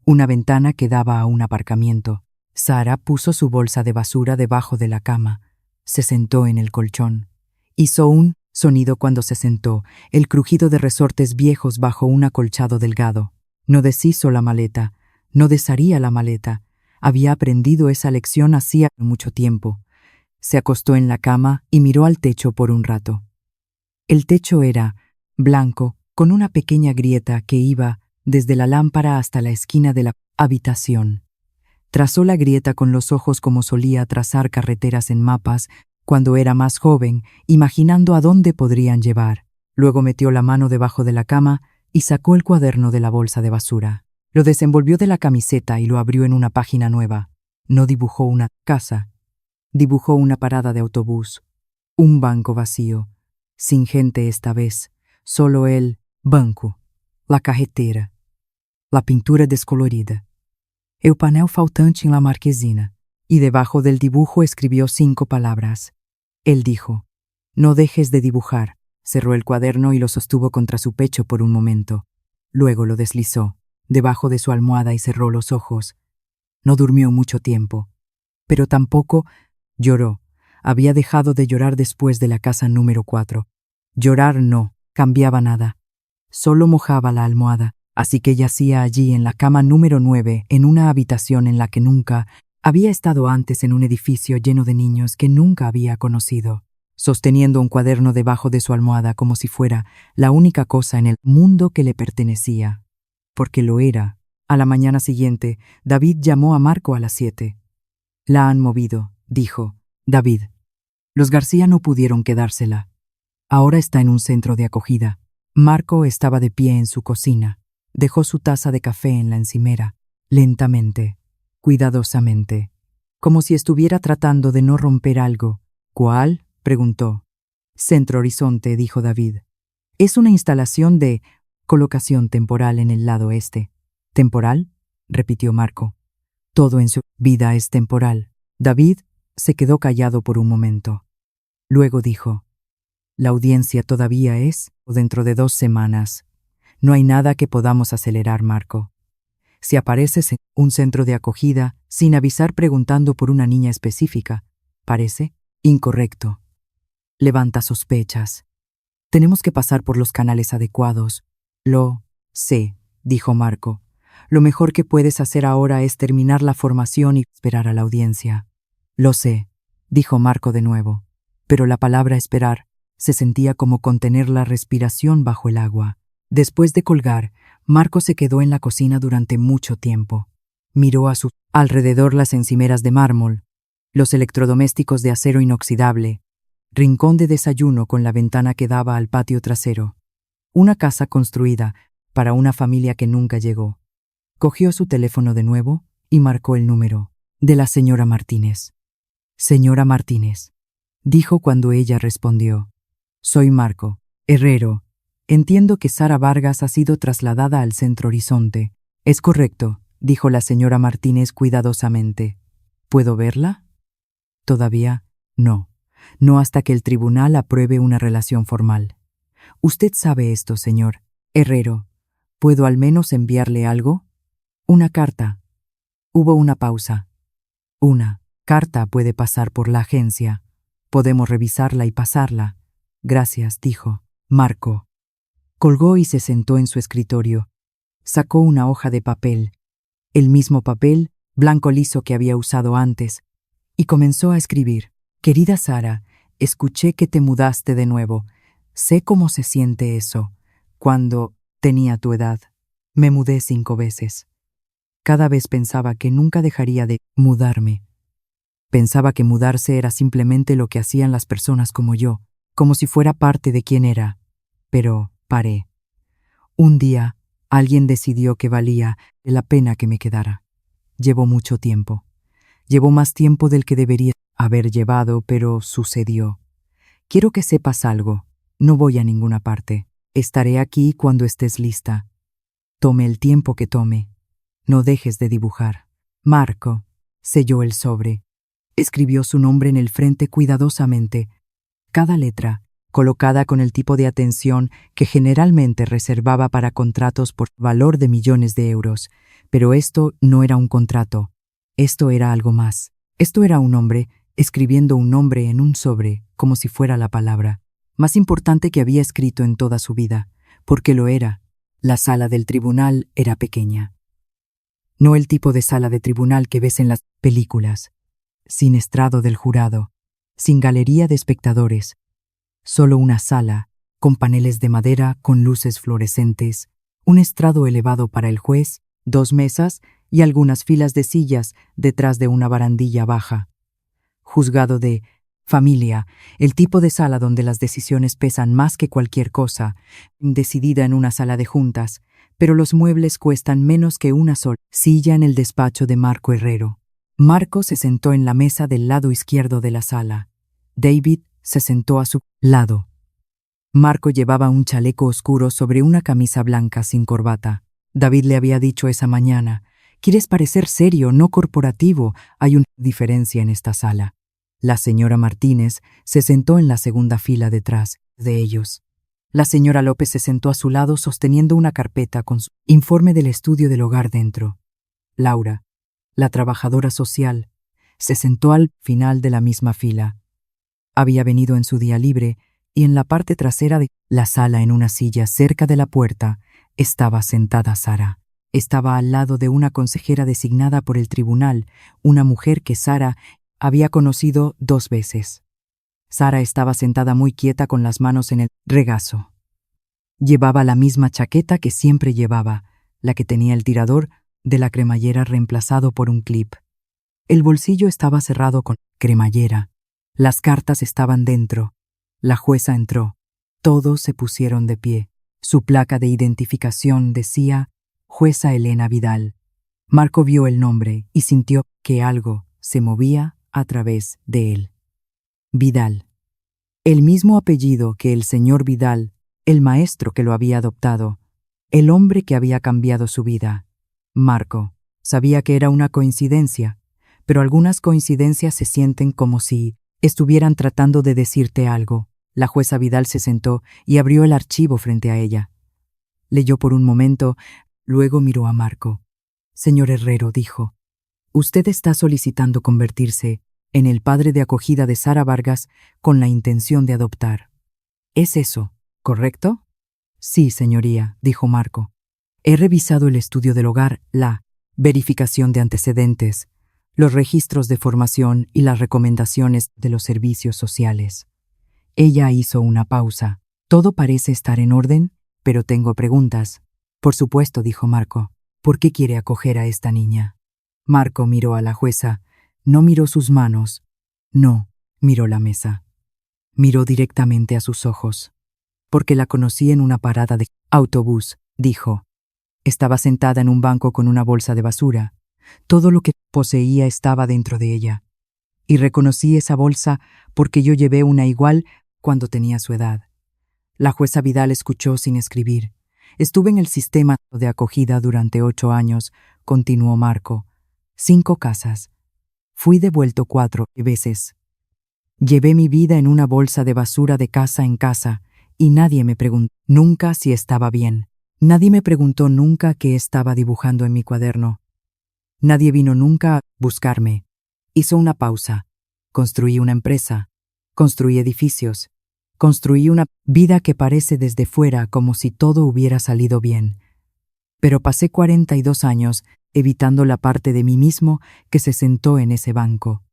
S1: Una ventana que daba a un aparcamiento. Sara puso su bolsa de basura debajo de la cama. Se sentó en el colchón. Hizo un sonido cuando se sentó, el crujido de resortes viejos bajo un acolchado delgado. No deshizo la maleta, no desharía la maleta. Había aprendido esa lección hacía mucho tiempo. Se acostó en la cama y miró al techo por un rato. El techo era blanco, con una pequeña grieta que iba desde la lámpara hasta la esquina de la habitación. Trazó la grieta con los ojos como solía trazar carreteras en mapas cuando era más joven, imaginando a dónde podrían llevar. Luego metió la mano debajo de la cama y sacó el cuaderno de la bolsa de basura. Lo desenvolvió de la camiseta y lo abrió en una página nueva. No dibujó una casa. Dibujó una parada de autobús. Un banco vacío. Sin gente esta vez. Solo el banco. La carretera. La pintura descolorida. El panel faltante en la marquesina. Y debajo del dibujo escribió 5 palabras. Él dijo: «No dejes de dibujar». Cerró el cuaderno y lo sostuvo contra su pecho por un momento. Luego lo deslizó debajo de su almohada y cerró los ojos. No durmió mucho tiempo, pero tampoco lloró. Había dejado de llorar después de la casa número 4. Llorar no cambiaba nada. Solo mojaba la almohada, así que yacía allí en la cama número 9, en una habitación en la que nunca había estado antes, en un edificio lleno de niños que nunca había conocido, sosteniendo un cuaderno debajo de su almohada como si fuera la única cosa en el mundo que le pertenecía. Porque lo era. A la mañana siguiente, David llamó a Marco a las 7. «La han movido», dijo David. Los García no pudieron quedársela. Ahora está en un centro de acogida. Marco estaba de pie en su cocina. Dejó su taza de café en la encimera. Lentamente, cuidadosamente, como si estuviera tratando de no romper algo. ¿Cuál?, preguntó. Centro Horizonte, dijo David. Es una instalación de colocación temporal en el lado este. ¿Temporal?, repitió Marco. Todo en su vida es temporal. David se quedó callado por un momento. Luego dijo: la audiencia todavía es, o dentro de 2 semanas. No hay nada que podamos acelerar, Marco. Si apareces en un centro de acogida sin avisar preguntando por una niña específica, parece incorrecto. Levanta sospechas. Tenemos que pasar por los canales adecuados. Lo sé, dijo Marco. Lo mejor que puedes hacer ahora es terminar la formación y esperar a la audiencia. Lo sé, dijo Marco de nuevo. Pero la palabra esperar se sentía como contener la respiración bajo el agua. Después de colgar, Marco se quedó en la cocina durante mucho tiempo. Miró a su alrededor las encimeras de mármol, los electrodomésticos de acero inoxidable, rincón de desayuno con la ventana que daba al patio trasero. Una casa construida para una familia que nunca llegó. Cogió su teléfono de nuevo y marcó el número de la señora Martínez. Señora Martínez, dijo cuando ella respondió. Soy Marco, herrero. Entiendo que Sara Vargas ha sido trasladada al Centro Horizonte. Es correcto, dijo la señora Martínez cuidadosamente. ¿Puedo verla? Todavía no. No hasta que el tribunal apruebe una relación formal. Usted sabe esto, señor herrero. ¿Puedo al menos enviarle algo? Una carta. Hubo una pausa. Una carta puede pasar por la agencia. Podemos revisarla y pasarla. Gracias, dijo Marco. Colgó y se sentó en su escritorio. Sacó una hoja de papel, el mismo papel blanco liso que había usado antes, y comenzó a escribir. Querida Sara, escuché que te mudaste de nuevo. Sé cómo se siente eso. Cuando tenía tu edad, me mudé 5 veces. Cada vez pensaba que nunca dejaría de mudarme. Pensaba que mudarse era simplemente lo que hacían las personas como yo, como si fuera parte de quien era. Pero paré. Un día, alguien decidió que valía la pena que me quedara. Llevó mucho tiempo. Llevó más tiempo del que debería haber llevado, pero sucedió. Quiero que sepas algo. No voy a ninguna parte. Estaré aquí cuando estés lista. Tome el tiempo que tome. No dejes de dibujar. Marco selló el sobre. Escribió su nombre en el frente cuidadosamente. Cada letra, colocada con el tipo de atención que generalmente reservaba para contratos por valor de millones de euros. Pero esto no era un contrato. Esto era algo más. Esto era un hombre escribiendo un nombre en un sobre, como si fuera la palabra más importante que había escrito en toda su vida, porque lo era. La sala del tribunal era pequeña. No el tipo de sala de tribunal que ves en las películas, sin estrado del jurado, sin galería de espectadores, solo una sala, con paneles de madera con luces fluorescentes, un estrado elevado para el juez, 2 mesas y algunas filas de sillas detrás de una barandilla baja. Juzgado de familia, el tipo de sala donde las decisiones pesan más que cualquier cosa, decidida en una sala de juntas, pero los muebles cuestan menos que una sola silla en el despacho de Marco Herrero. Marco se sentó en la mesa del lado izquierdo de la sala. David se sentó a su lado. Marco llevaba un chaleco oscuro sobre una camisa blanca sin corbata. David le había dicho esa mañana: «Quieres parecer serio, no corporativo. Hay una diferencia en esta sala». La señora Martínez se sentó en la segunda fila detrás de ellos. La señora López se sentó a su lado sosteniendo una carpeta con su informe del estudio del hogar dentro. Laura, la trabajadora social, se sentó al final de la misma fila. Había venido en su día libre y en la parte trasera de la sala, en una silla cerca de la puerta, estaba sentada Sara. Estaba al lado de una consejera designada por el tribunal, una mujer que Sara había conocido 2 veces. Sara estaba sentada muy quieta con las manos en el regazo. Llevaba la misma chaqueta que siempre llevaba, la que tenía el tirador de la cremallera reemplazado por un clip. El bolsillo estaba cerrado con cremallera. Las cartas estaban dentro. La jueza entró. Todos se pusieron de pie. Su placa de identificación decía Jueza Elena Vidal. Marco vio el nombre y sintió que algo se movía a través de él. Vidal. El mismo apellido que el señor Vidal, el maestro que lo había adoptado, el hombre que había cambiado su vida. Marco sabía que era una coincidencia, pero algunas coincidencias se sienten como si estuvieran tratando de decirte algo. La jueza Vidal se sentó y abrió el archivo frente a ella. Leyó por un momento, luego miró a Marco. Señor Herrero, dijo, usted está solicitando convertirse en el padre de acogida de Sara Vargas con la intención de adoptar. ¿Es eso, correcto? Sí, señoría, dijo Marco. He revisado el estudio del hogar, la verificación de antecedentes, los registros de formación y las recomendaciones de los servicios sociales. Ella hizo una pausa. Todo parece estar en orden, pero tengo preguntas. Por supuesto, dijo Marco. ¿Por qué quiere acoger a esta niña? Marco miró a la jueza. No miró sus manos. No, miró la mesa. Miró directamente a sus ojos. Porque la conocí en una parada de autobús, dijo. Estaba sentada en un banco con una bolsa de basura. Todo lo que poseía estaba dentro de ella. Y reconocí esa bolsa porque yo llevé una igual cuando tenía su edad. La jueza Vidal escuchó sin escribir. Estuve en el sistema de acogida durante 8 años, continuó Marco. 5 casas. Fui devuelto 4 veces. Llevé mi vida en una bolsa de basura de casa en casa, y nadie me preguntó nunca si estaba bien. Nadie me preguntó nunca qué estaba dibujando en mi cuaderno. Nadie vino nunca a buscarme. Hizo una pausa. Construí una empresa. Construí edificios. Construí una vida que parece desde fuera como si todo hubiera salido bien. Pero pasé 42 años evitando la parte de mí mismo que se sentó en ese banco.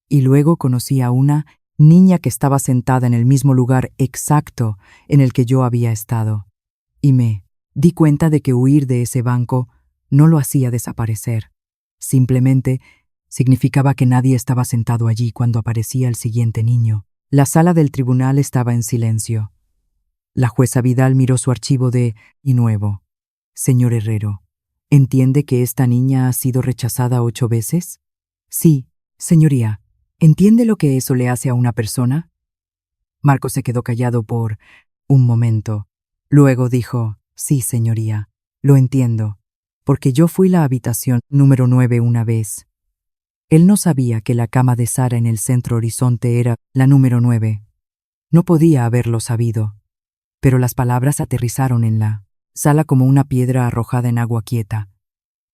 S1: Y luego conocí a una niña que estaba sentada en el mismo lugar exacto en el que yo había estado. Y me di cuenta de que huir de ese banco no lo hacía desaparecer. Simplemente significaba que nadie estaba sentado allí cuando aparecía el siguiente niño. La sala del tribunal estaba en silencio. La jueza Vidal miró su archivo y nuevo. Señor Herrero, ¿entiende que esta niña ha sido rechazada 8 veces? Sí, señoría. ¿Entiende lo que eso le hace a una persona? Marco se quedó callado por un momento. Luego dijo, sí, señoría, lo entiendo, porque yo fui la habitación número 9 una vez. Él no sabía que la cama de Sara en el centro horizonte era la número 9. No podía haberlo sabido, pero las palabras aterrizaron en la sala como una piedra arrojada en agua quieta,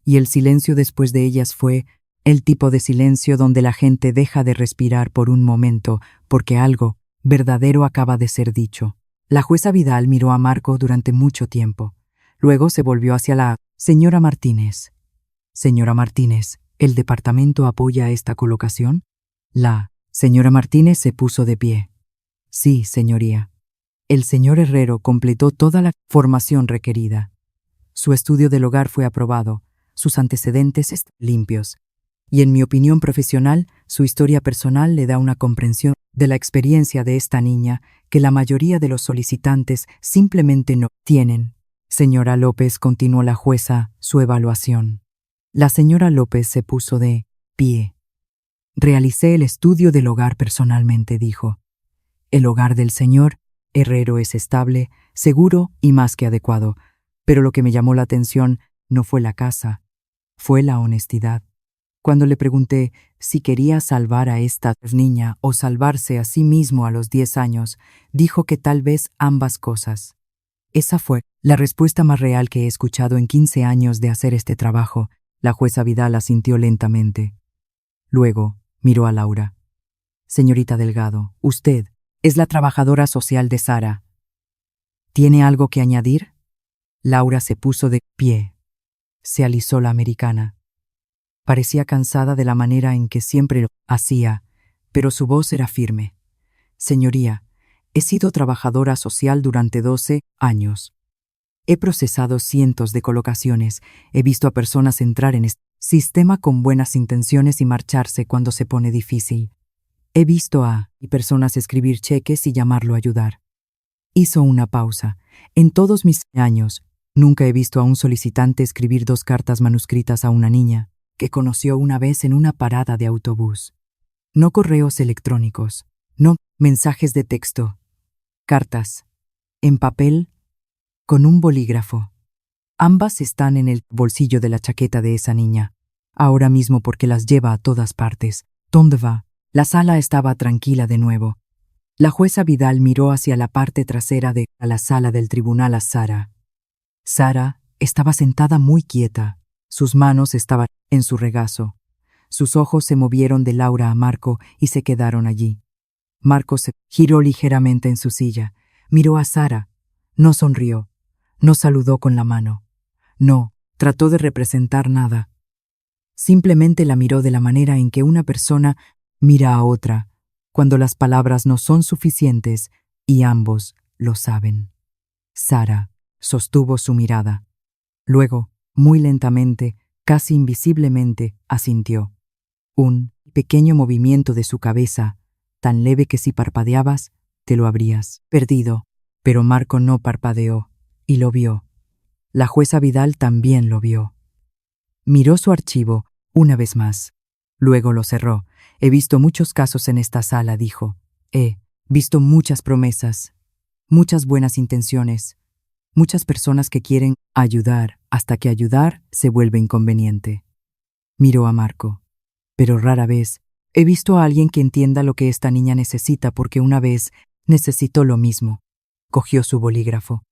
S1: y el silencio después de ellas fue el tipo de silencio donde la gente deja de respirar por un momento porque algo verdadero acaba de ser dicho. La jueza Vidal miró a Marco durante mucho tiempo. Luego se volvió hacia la señora Martínez. Señora Martínez, ¿el departamento apoya esta colocación? La señora Martínez se puso de pie. Sí, señoría. El señor Herrero completó toda la formación requerida. Su estudio del hogar fue aprobado, sus antecedentes están limpios. Y en mi opinión profesional, su historia personal le da una comprensión de la experiencia de esta niña que la mayoría de los solicitantes simplemente no tienen. Señora López, continuó la jueza su evaluación. La señora López se puso de pie. Realicé el estudio del hogar personalmente, dijo. El hogar del señor Herrero es estable, seguro y más que adecuado, pero lo que me llamó la atención no fue la casa, fue la honestidad. Cuando le pregunté si quería salvar a esta niña o salvarse a sí mismo a los 10 años, dijo que tal vez ambas cosas. Esa fue la respuesta más real que he escuchado en 15 años de hacer este trabajo. La jueza Vidal asintió lentamente. Luego miró a Laura. Señorita Delgado, usted es la trabajadora social de Sara. ¿Tiene algo que añadir? Laura se puso de pie. Se alisó la americana. Parecía cansada de la manera en que siempre lo hacía, pero su voz era firme. Señoría, he sido trabajadora social durante 12 años. He procesado cientos de colocaciones, he visto a personas entrar en este sistema con buenas intenciones y marcharse cuando se pone difícil. He visto a personas escribir cheques y llamarlo a ayudar. Hizo una pausa. En todos mis años, nunca he visto a un solicitante escribir 2 cartas manuscritas a una niña. que conoció una vez en una parada de autobús. No correos electrónicos, no mensajes de texto, cartas, en papel, con un bolígrafo. Ambas están en el bolsillo de la chaqueta de esa niña, ahora mismo porque las lleva a todas partes. ¿Dónde va? La sala estaba tranquila de nuevo. La jueza Vidal miró hacia la parte trasera de la sala del tribunal a Sara. Sara estaba sentada muy quieta. Sus manos estaban en su regazo. Sus ojos se movieron de Laura a Marco y se quedaron allí. Marco se giró ligeramente en su silla, miró a Sara, no sonrió, no saludó con la mano, no trató de representar nada. Simplemente la miró de la manera en que una persona mira a otra, cuando las palabras no son suficientes y ambos lo saben. Sara sostuvo su mirada. Luego, muy lentamente, casi invisiblemente, asintió. Un pequeño movimiento de su cabeza, tan leve que si parpadeabas, te lo habrías perdido. Pero Marco no parpadeó, y lo vio. La jueza Vidal también lo vio. Miró su archivo una vez más. Luego lo cerró. He visto muchos casos en esta sala, dijo. He visto muchas promesas, muchas buenas intenciones, muchas personas que quieren ayudar hasta que ayudar se vuelve inconveniente. Miró a Marco. Pero rara vez he visto a alguien que entienda lo que esta niña necesita porque una vez necesitó lo mismo. Cogió su bolígrafo.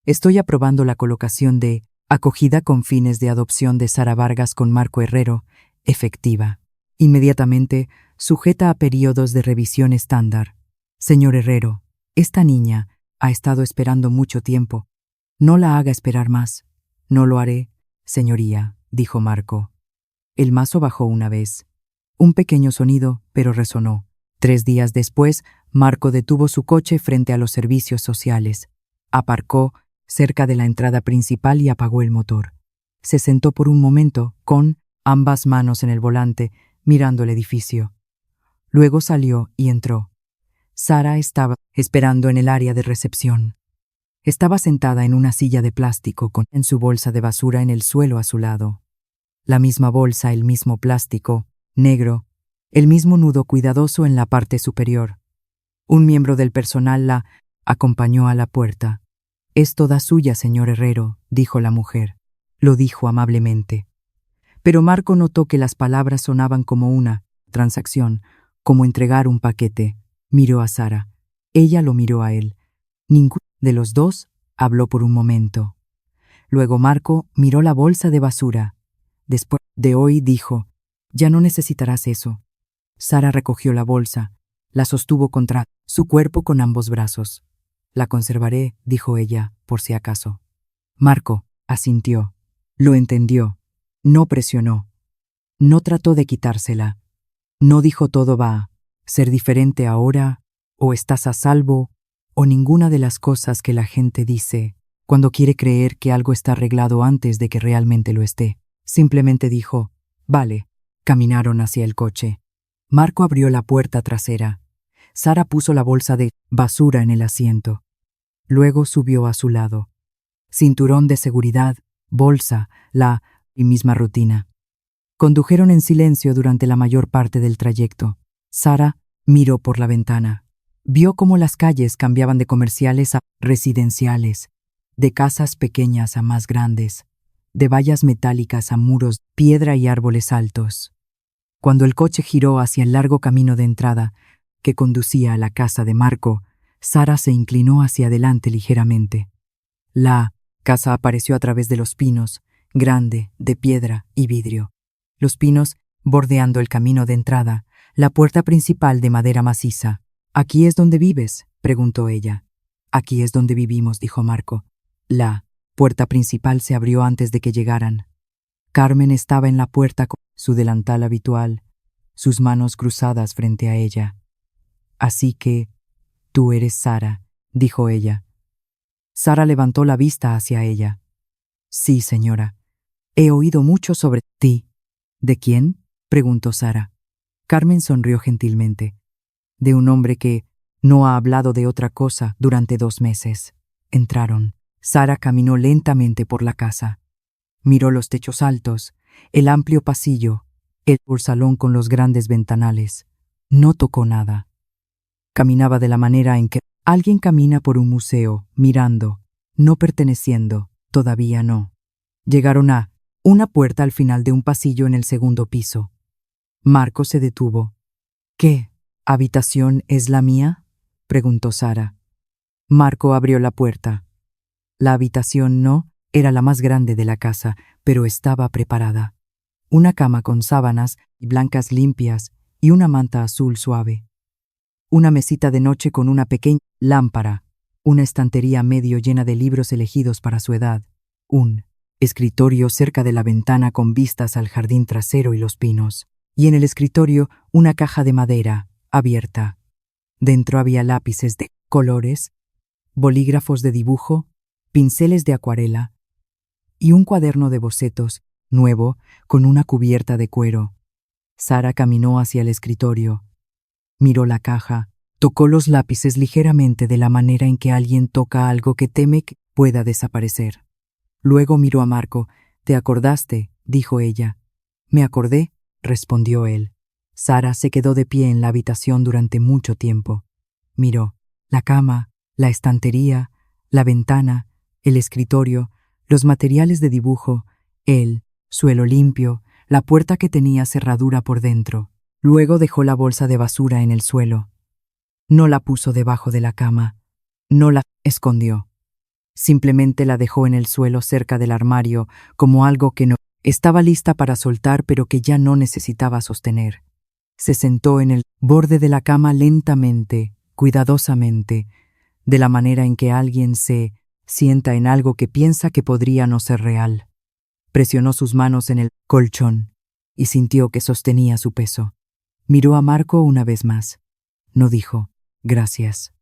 S1: Estoy aprobando la colocación de acogida con fines de adopción de Sara Vargas con Marco Herrero, efectiva. Inmediatamente, sujeta a periodos de revisión estándar. Señor Herrero, esta niña ha estado esperando mucho tiempo. No la haga esperar más. No lo haré, señoría, dijo Marco. El mazo bajó una vez. Un pequeño sonido, pero resonó. 3 días después, Marco detuvo su coche frente a los servicios sociales. Aparcó cerca de la entrada principal y apagó el motor. Se sentó por un momento, con ambas manos en el volante, mirando el edificio. Luego salió y entró. Sara estaba esperando en el área de recepción. Estaba sentada en una silla de plástico en su bolsa de basura en el suelo a su lado. La misma bolsa, el mismo plástico, negro, el mismo nudo cuidadoso en la parte superior. Un miembro del personal la acompañó a la puerta. «Es toda suya, señor Herrero», dijo la mujer. Lo dijo amablemente. Pero Marco notó que las palabras sonaban como una transacción, como entregar un paquete. Miró a Sara. Ella lo miró a él. Ninguno de los dos habló por un momento. Luego Marco miró la bolsa de basura. Después de hoy dijo, «Ya no necesitarás eso». Sara recogió la bolsa, la sostuvo contra su cuerpo con ambos brazos. «La conservaré», dijo ella, por si acaso. Marco asintió. Lo entendió. No presionó. No trató de quitársela. No dijo todo va a ser diferente ahora, o estás a salvo, o ninguna de las cosas que la gente dice cuando quiere creer que algo está arreglado antes de que realmente lo esté. Simplemente dijo, «Vale». Caminaron hacia el coche. Marco abrió la puerta trasera. Sara puso la bolsa de basura en el asiento. Luego subió a su lado. Cinturón de seguridad, bolsa, la misma rutina. Condujeron en silencio durante la mayor parte del trayecto. Sara miró por la ventana. Vio cómo las calles cambiaban de comerciales a residenciales, de casas pequeñas a más grandes, de vallas metálicas a muros, piedra y árboles altos. Cuando el coche giró hacia el largo camino de entrada que conducía a la casa de Marco, Sara se inclinó hacia adelante ligeramente. La casa apareció a través de los pinos, grande, de piedra y vidrio. Los pinos bordeando el camino de entrada, la puerta principal de madera maciza. «¿Aquí es donde vives?», preguntó ella. «Aquí es donde vivimos», dijo Marco. La puerta principal se abrió antes de que llegaran. Carmen estaba en la puerta con su delantal habitual, sus manos cruzadas frente a ella. «Así que tú eres Sara», dijo ella. Sara levantó la vista hacia ella. «Sí, señora. He oído mucho sobre ti». «¿De quién?», preguntó Sara. Carmen sonrió gentilmente. «De un hombre que no ha hablado de otra cosa durante 2 meses». Entraron. Sara caminó lentamente por la casa. Miró los techos altos, el amplio pasillo, el salón con los grandes ventanales. No tocó nada. Caminaba de la manera en que alguien camina por un museo, mirando, no perteneciendo, todavía no. Llegaron a una puerta al final de un pasillo en el segundo piso. Marco se detuvo. ¿Qué? ¿Habitación es la mía?, preguntó Sara. Marco abrió la puerta. La habitación no era la más grande de la casa, pero estaba preparada. Una cama con sábanas blancas limpias y una manta azul suave. Una mesita de noche con una pequeña lámpara, una estantería medio llena de libros elegidos para su edad, un escritorio cerca de la ventana con vistas al jardín trasero y los pinos, y en el escritorio una caja de madera abierta. Dentro había lápices de colores, bolígrafos de dibujo, pinceles de acuarela y un cuaderno de bocetos, nuevo, con una cubierta de cuero. Sara caminó hacia el escritorio. Miró la caja, tocó los lápices ligeramente de la manera en que alguien toca algo que teme que pueda desaparecer. Luego miró a Marco. «¿Te acordaste?», dijo ella. «Me acordé», respondió él. Sara se quedó de pie en la habitación durante mucho tiempo. Miró la cama, la estantería, la ventana, el escritorio, los materiales de dibujo, el suelo limpio, la puerta que tenía cerradura por dentro. Luego dejó la bolsa de basura en el suelo. No la puso debajo de la cama. No la escondió. Simplemente la dejó en el suelo cerca del armario, como algo que no estaba lista para soltar pero que ya no necesitaba sostener. Se sentó en el borde de la cama lentamente, cuidadosamente, de la manera en que alguien se sienta en algo que piensa que podría no ser real. Presionó sus manos en el colchón y sintió que sostenía su peso. Miró a Marco una vez más. No dijo, «Gracias».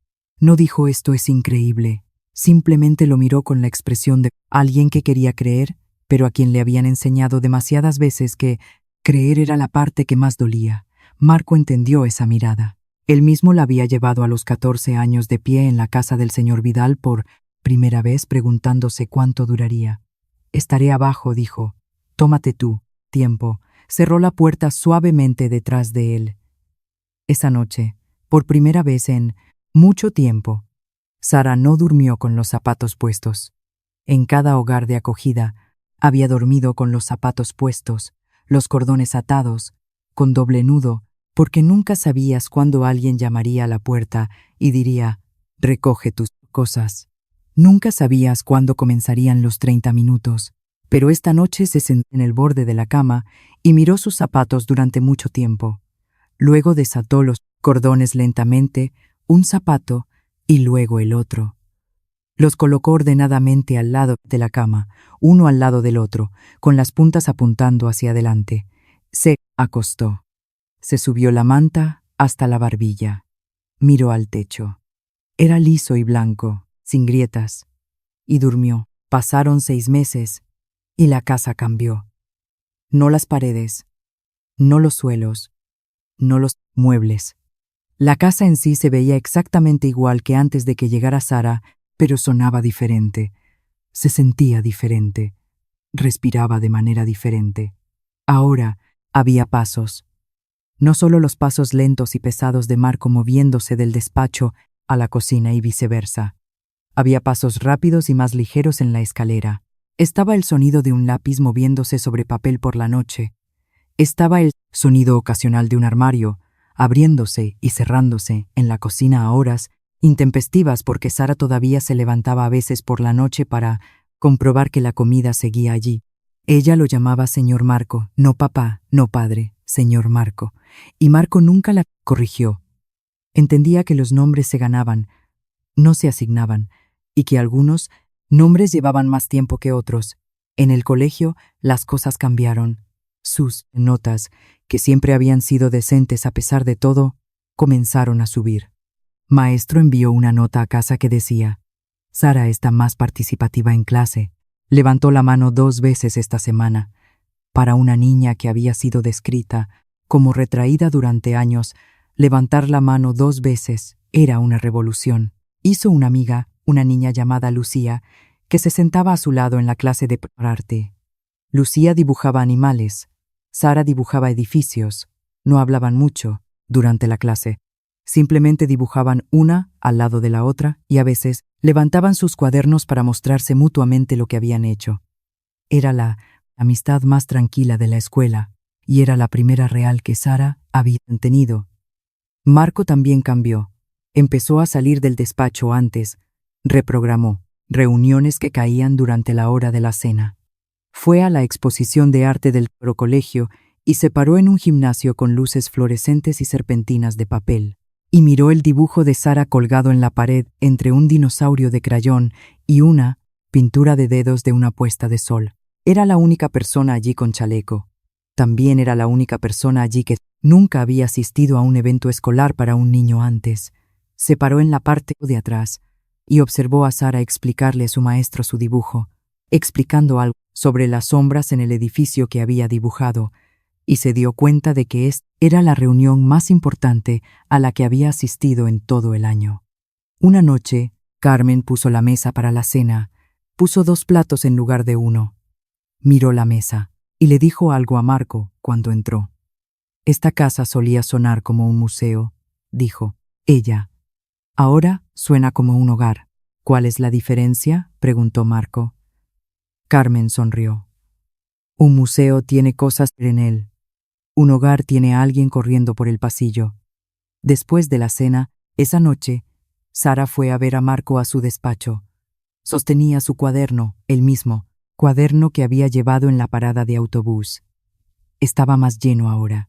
S1: No dijo «Esto es increíble». Simplemente lo miró con la expresión de alguien que quería creer, pero a quien le habían enseñado demasiadas veces que creer era la parte que más dolía. Marco entendió esa mirada. Él mismo la había llevado a los 14 años de pie en la casa del señor Vidal por primera vez, preguntándose cuánto duraría. «Estaré abajo», dijo. «Tómate tú tiempo». Cerró la puerta suavemente detrás de él. Esa noche, por primera vez en mucho tiempo, Sara no durmió con los zapatos puestos. En cada hogar de acogida había dormido con los zapatos puestos, los cordones atados, con doble nudo, porque nunca sabías cuándo alguien llamaría a la puerta y diría, «Recoge tus cosas». Nunca sabías cuándo comenzarían los 30 minutos, pero esta noche se sentó en el borde de la cama y miró sus zapatos durante mucho tiempo. Luego desató los cordones lentamente, un zapato y luego el otro. Los colocó ordenadamente al lado de la cama, uno al lado del otro, con las puntas apuntando hacia adelante. Se acostó. Se subió la manta hasta la barbilla. Miró al techo. Era liso y blanco, sin grietas. Y durmió. Pasaron 6 meses y la casa cambió. No las paredes, no los suelos, no los muebles. La casa en sí se veía exactamente igual que antes de que llegara Sara, pero sonaba diferente. Se sentía diferente. Respiraba de manera diferente. Ahora había pasos. No solo los pasos lentos y pesados de Marco moviéndose del despacho a la cocina y viceversa. Había pasos rápidos y más ligeros en la escalera. Estaba el sonido de un lápiz moviéndose sobre papel por la noche. Estaba el sonido ocasional de un armario, abriéndose y cerrándose en la cocina a horas intempestivas porque Sara todavía se levantaba a veces por la noche para comprobar que la comida seguía allí. Ella lo llamaba señor Marco, no papá, no padre, señor Marco, y Marco nunca la corrigió. Entendía que los nombres se ganaban, no se asignaban, y que algunos nombres llevaban más tiempo que otros. En el colegio las cosas cambiaron. Sus notas, que siempre habían sido decentes a pesar de todo, comenzaron a subir. Maestro envió una nota a casa que decía, «Sara está más participativa en clase. Levantó la mano 2 veces esta semana». Para una niña que había sido descrita como retraída durante años, levantar la mano 2 veces era una revolución. Hizo una amiga, una niña llamada Lucía, que se sentaba a su lado en la clase de arte. Lucía dibujaba animales, Sara dibujaba edificios. No hablaban mucho durante la clase. Simplemente dibujaban una al lado de la otra y a veces levantaban sus cuadernos para mostrarse mutuamente lo que habían hecho. Era la amistad más tranquila de la escuela y era la primera real que Sara había tenido. Marco también cambió. Empezó a salir del despacho antes. Reprogramó reuniones que caían durante la hora de la cena. Fue a la exposición de arte del colegio y se paró en un gimnasio con luces fluorescentes y serpentinas de papel. Y miró el dibujo de Sara colgado en la pared entre un dinosaurio de crayón y una pintura de dedos de una puesta de sol. Era la única persona allí con chaleco. También era la única persona allí que nunca había asistido a un evento escolar para un niño antes. Se paró en la parte de atrás y observó a Sara explicarle a su maestro su dibujo, explicando algo sobre las sombras en el edificio que había dibujado, y se dio cuenta de que esta era la reunión más importante a la que había asistido en todo el año. Una noche, Carmen puso la mesa para la cena, puso 2 platos en lugar de 1. Miró la mesa y le dijo algo a Marco cuando entró. Esta casa solía sonar como un museo, dijo ella. Ahora suena como un hogar. ¿Cuál es la diferencia?, preguntó Marco. Carmen sonrió. Un museo tiene cosas en él. Un hogar tiene a alguien corriendo por el pasillo. Después de la cena, esa noche, Sara fue a ver a Marco a su despacho. Sostenía su cuaderno, el mismo cuaderno que había llevado en la parada de autobús. Estaba más lleno ahora.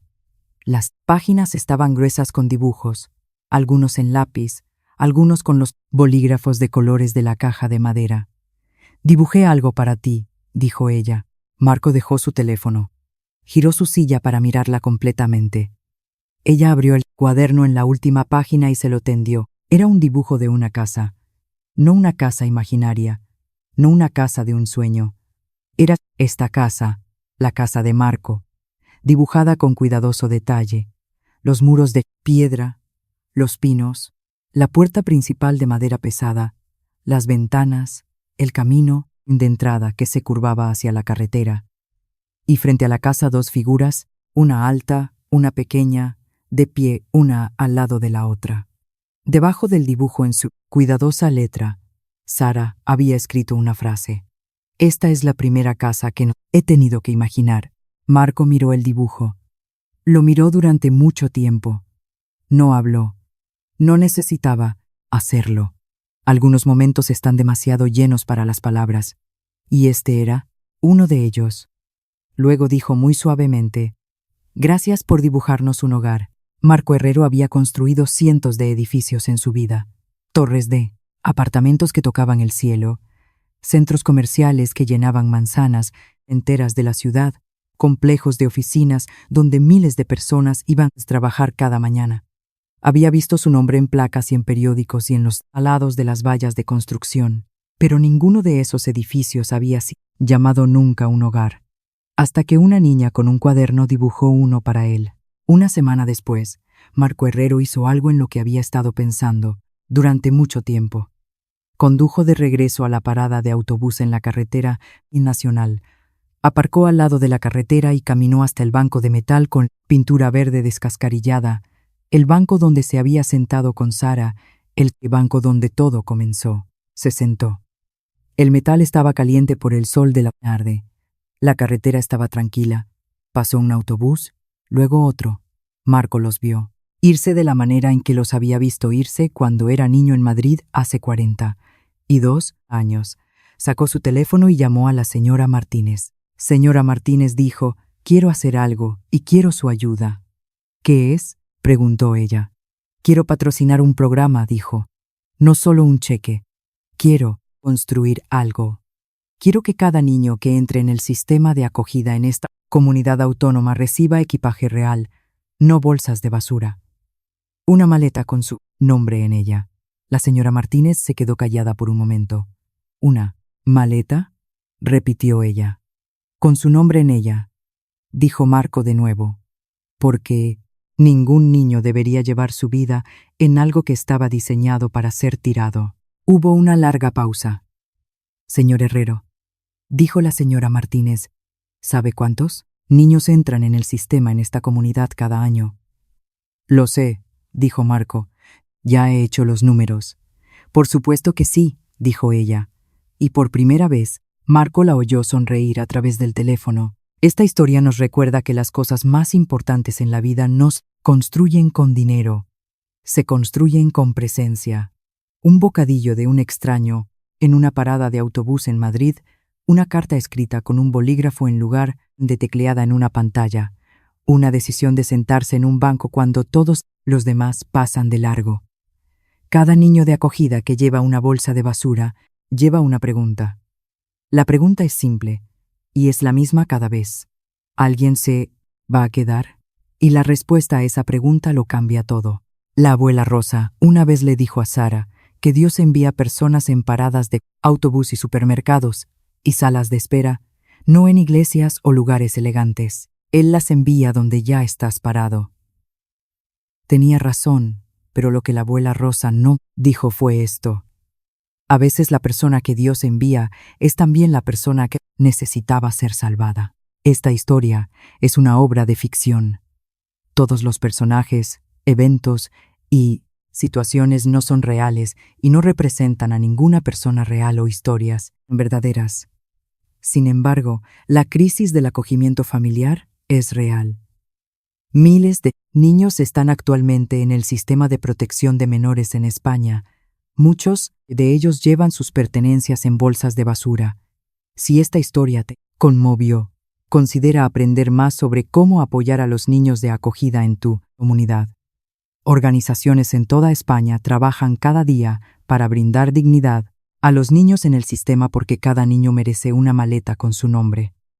S1: Las páginas estaban gruesas con dibujos, algunos en lápiz, algunos con los bolígrafos de colores de la caja de madera. «Dibujé algo para ti», dijo ella. Marco dejó su teléfono. Giró su silla para mirarla completamente. Ella abrió el cuaderno en la última página y se lo tendió. Era un dibujo de una casa. No una casa imaginaria, no una casa de un sueño. Era esta casa, la casa de Marco, dibujada con cuidadoso detalle. Los muros de piedra, los pinos, la puerta principal de madera pesada, las ventanas, el camino de entrada que se curvaba hacia la carretera. Y frente a la casa 2 figuras, una alta, una pequeña, de pie una al lado de la otra. Debajo del dibujo en su cuidadosa letra, Sara había escrito una frase. «Esta es la primera casa que no he tenido que imaginar». Marco miró el dibujo. Lo miró durante mucho tiempo. No habló. No necesitaba hacerlo. Algunos momentos están demasiado llenos para las palabras. Y este era uno de ellos. Luego dijo muy suavemente: «Gracias por dibujarnos un hogar». Marco Herrero había construido cientos de edificios en su vida. Torres de apartamentos que tocaban el cielo, centros comerciales que llenaban manzanas enteras de la ciudad, complejos de oficinas donde miles de personas iban a trabajar cada mañana. Había visto su nombre en placas y en periódicos y en los alados de las vallas de construcción, pero ninguno de esos edificios había sido llamado nunca un hogar. Hasta que una niña con un cuaderno dibujó uno para él. Una semana después, Marco Herrero hizo algo en lo que había estado pensando durante mucho tiempo. Condujo de regreso a la parada de autobús en la carretera nacional. Aparcó al lado de la carretera y caminó hasta el banco de metal con pintura verde descascarillada, el banco donde se había sentado con Sara, el banco donde todo comenzó. Se sentó. El metal estaba caliente por el sol de la tarde. La carretera estaba tranquila. Pasó un autobús, luego otro. Marco los vio irse de la manera en que los había visto irse cuando era niño en Madrid hace 42 años. Sacó su teléfono y llamó a la señora Martínez. Señora Martínez dijo: «Quiero hacer algo y quiero su ayuda». «¿Qué es?», preguntó ella. «Quiero patrocinar un programa», dijo. «No solo un cheque. Quiero construir algo. Quiero que cada niño que entre en el sistema de acogida en esta comunidad autónoma reciba equipaje real, no bolsas de basura. Una maleta con su nombre en ella». La señora Martínez se quedó callada por un momento. «¿Una maleta?», repitió ella. «Con su nombre en ella», dijo Marco de nuevo, «porque ningún niño debería llevar su vida en algo que estaba diseñado para ser tirado». Hubo una larga pausa. «Señor Herrero», dijo la señora Martínez, ¿Sabe cuántos niños entran en el sistema en esta comunidad cada año? Lo sé, dijo Marco. Ya he hecho los números. Por supuesto que sí, dijo ella. Y por primera vez, Marco la oyó sonreír a través del teléfono. Esta historia nos recuerda que las cosas más importantes en la vida no se construyen con dinero, se construyen con presencia. Un bocadillo de un extraño, en una parada de autobús en Madrid, una carta escrita con un bolígrafo en lugar de tecleada en una pantalla, una decisión de sentarse en un banco cuando todos los demás pasan de largo. Cada niño de acogida que lleva una bolsa de basura lleva una pregunta. La pregunta es simple, y es la misma cada vez. ¿Alguien se va a quedar? Y la respuesta a esa pregunta lo cambia todo. La abuela Rosa una vez le dijo a Sara que Dios envía personas en paradas de autobús y supermercados y salas de espera, no en iglesias o lugares elegantes. Él las envía donde ya estás parado. Tenía razón, pero lo que la abuela Rosa no dijo fue esto. A veces la persona que Dios envía es también la persona que necesitaba ser salvada. Esta historia es una obra de ficción. Todos los personajes, eventos y situaciones no son reales y no representan a ninguna persona real o historias verdaderas. Sin embargo, la crisis del acogimiento familiar es real. Miles de niños están actualmente en el sistema de protección de menores en España. Muchos de ellos llevan sus pertenencias en bolsas de basura. Si esta historia te conmovió, considera aprender más sobre cómo apoyar a los niños de acogida en tu comunidad. Organizaciones en toda España trabajan cada día para brindar dignidad a los niños en el sistema porque cada niño merece una maleta con su nombre.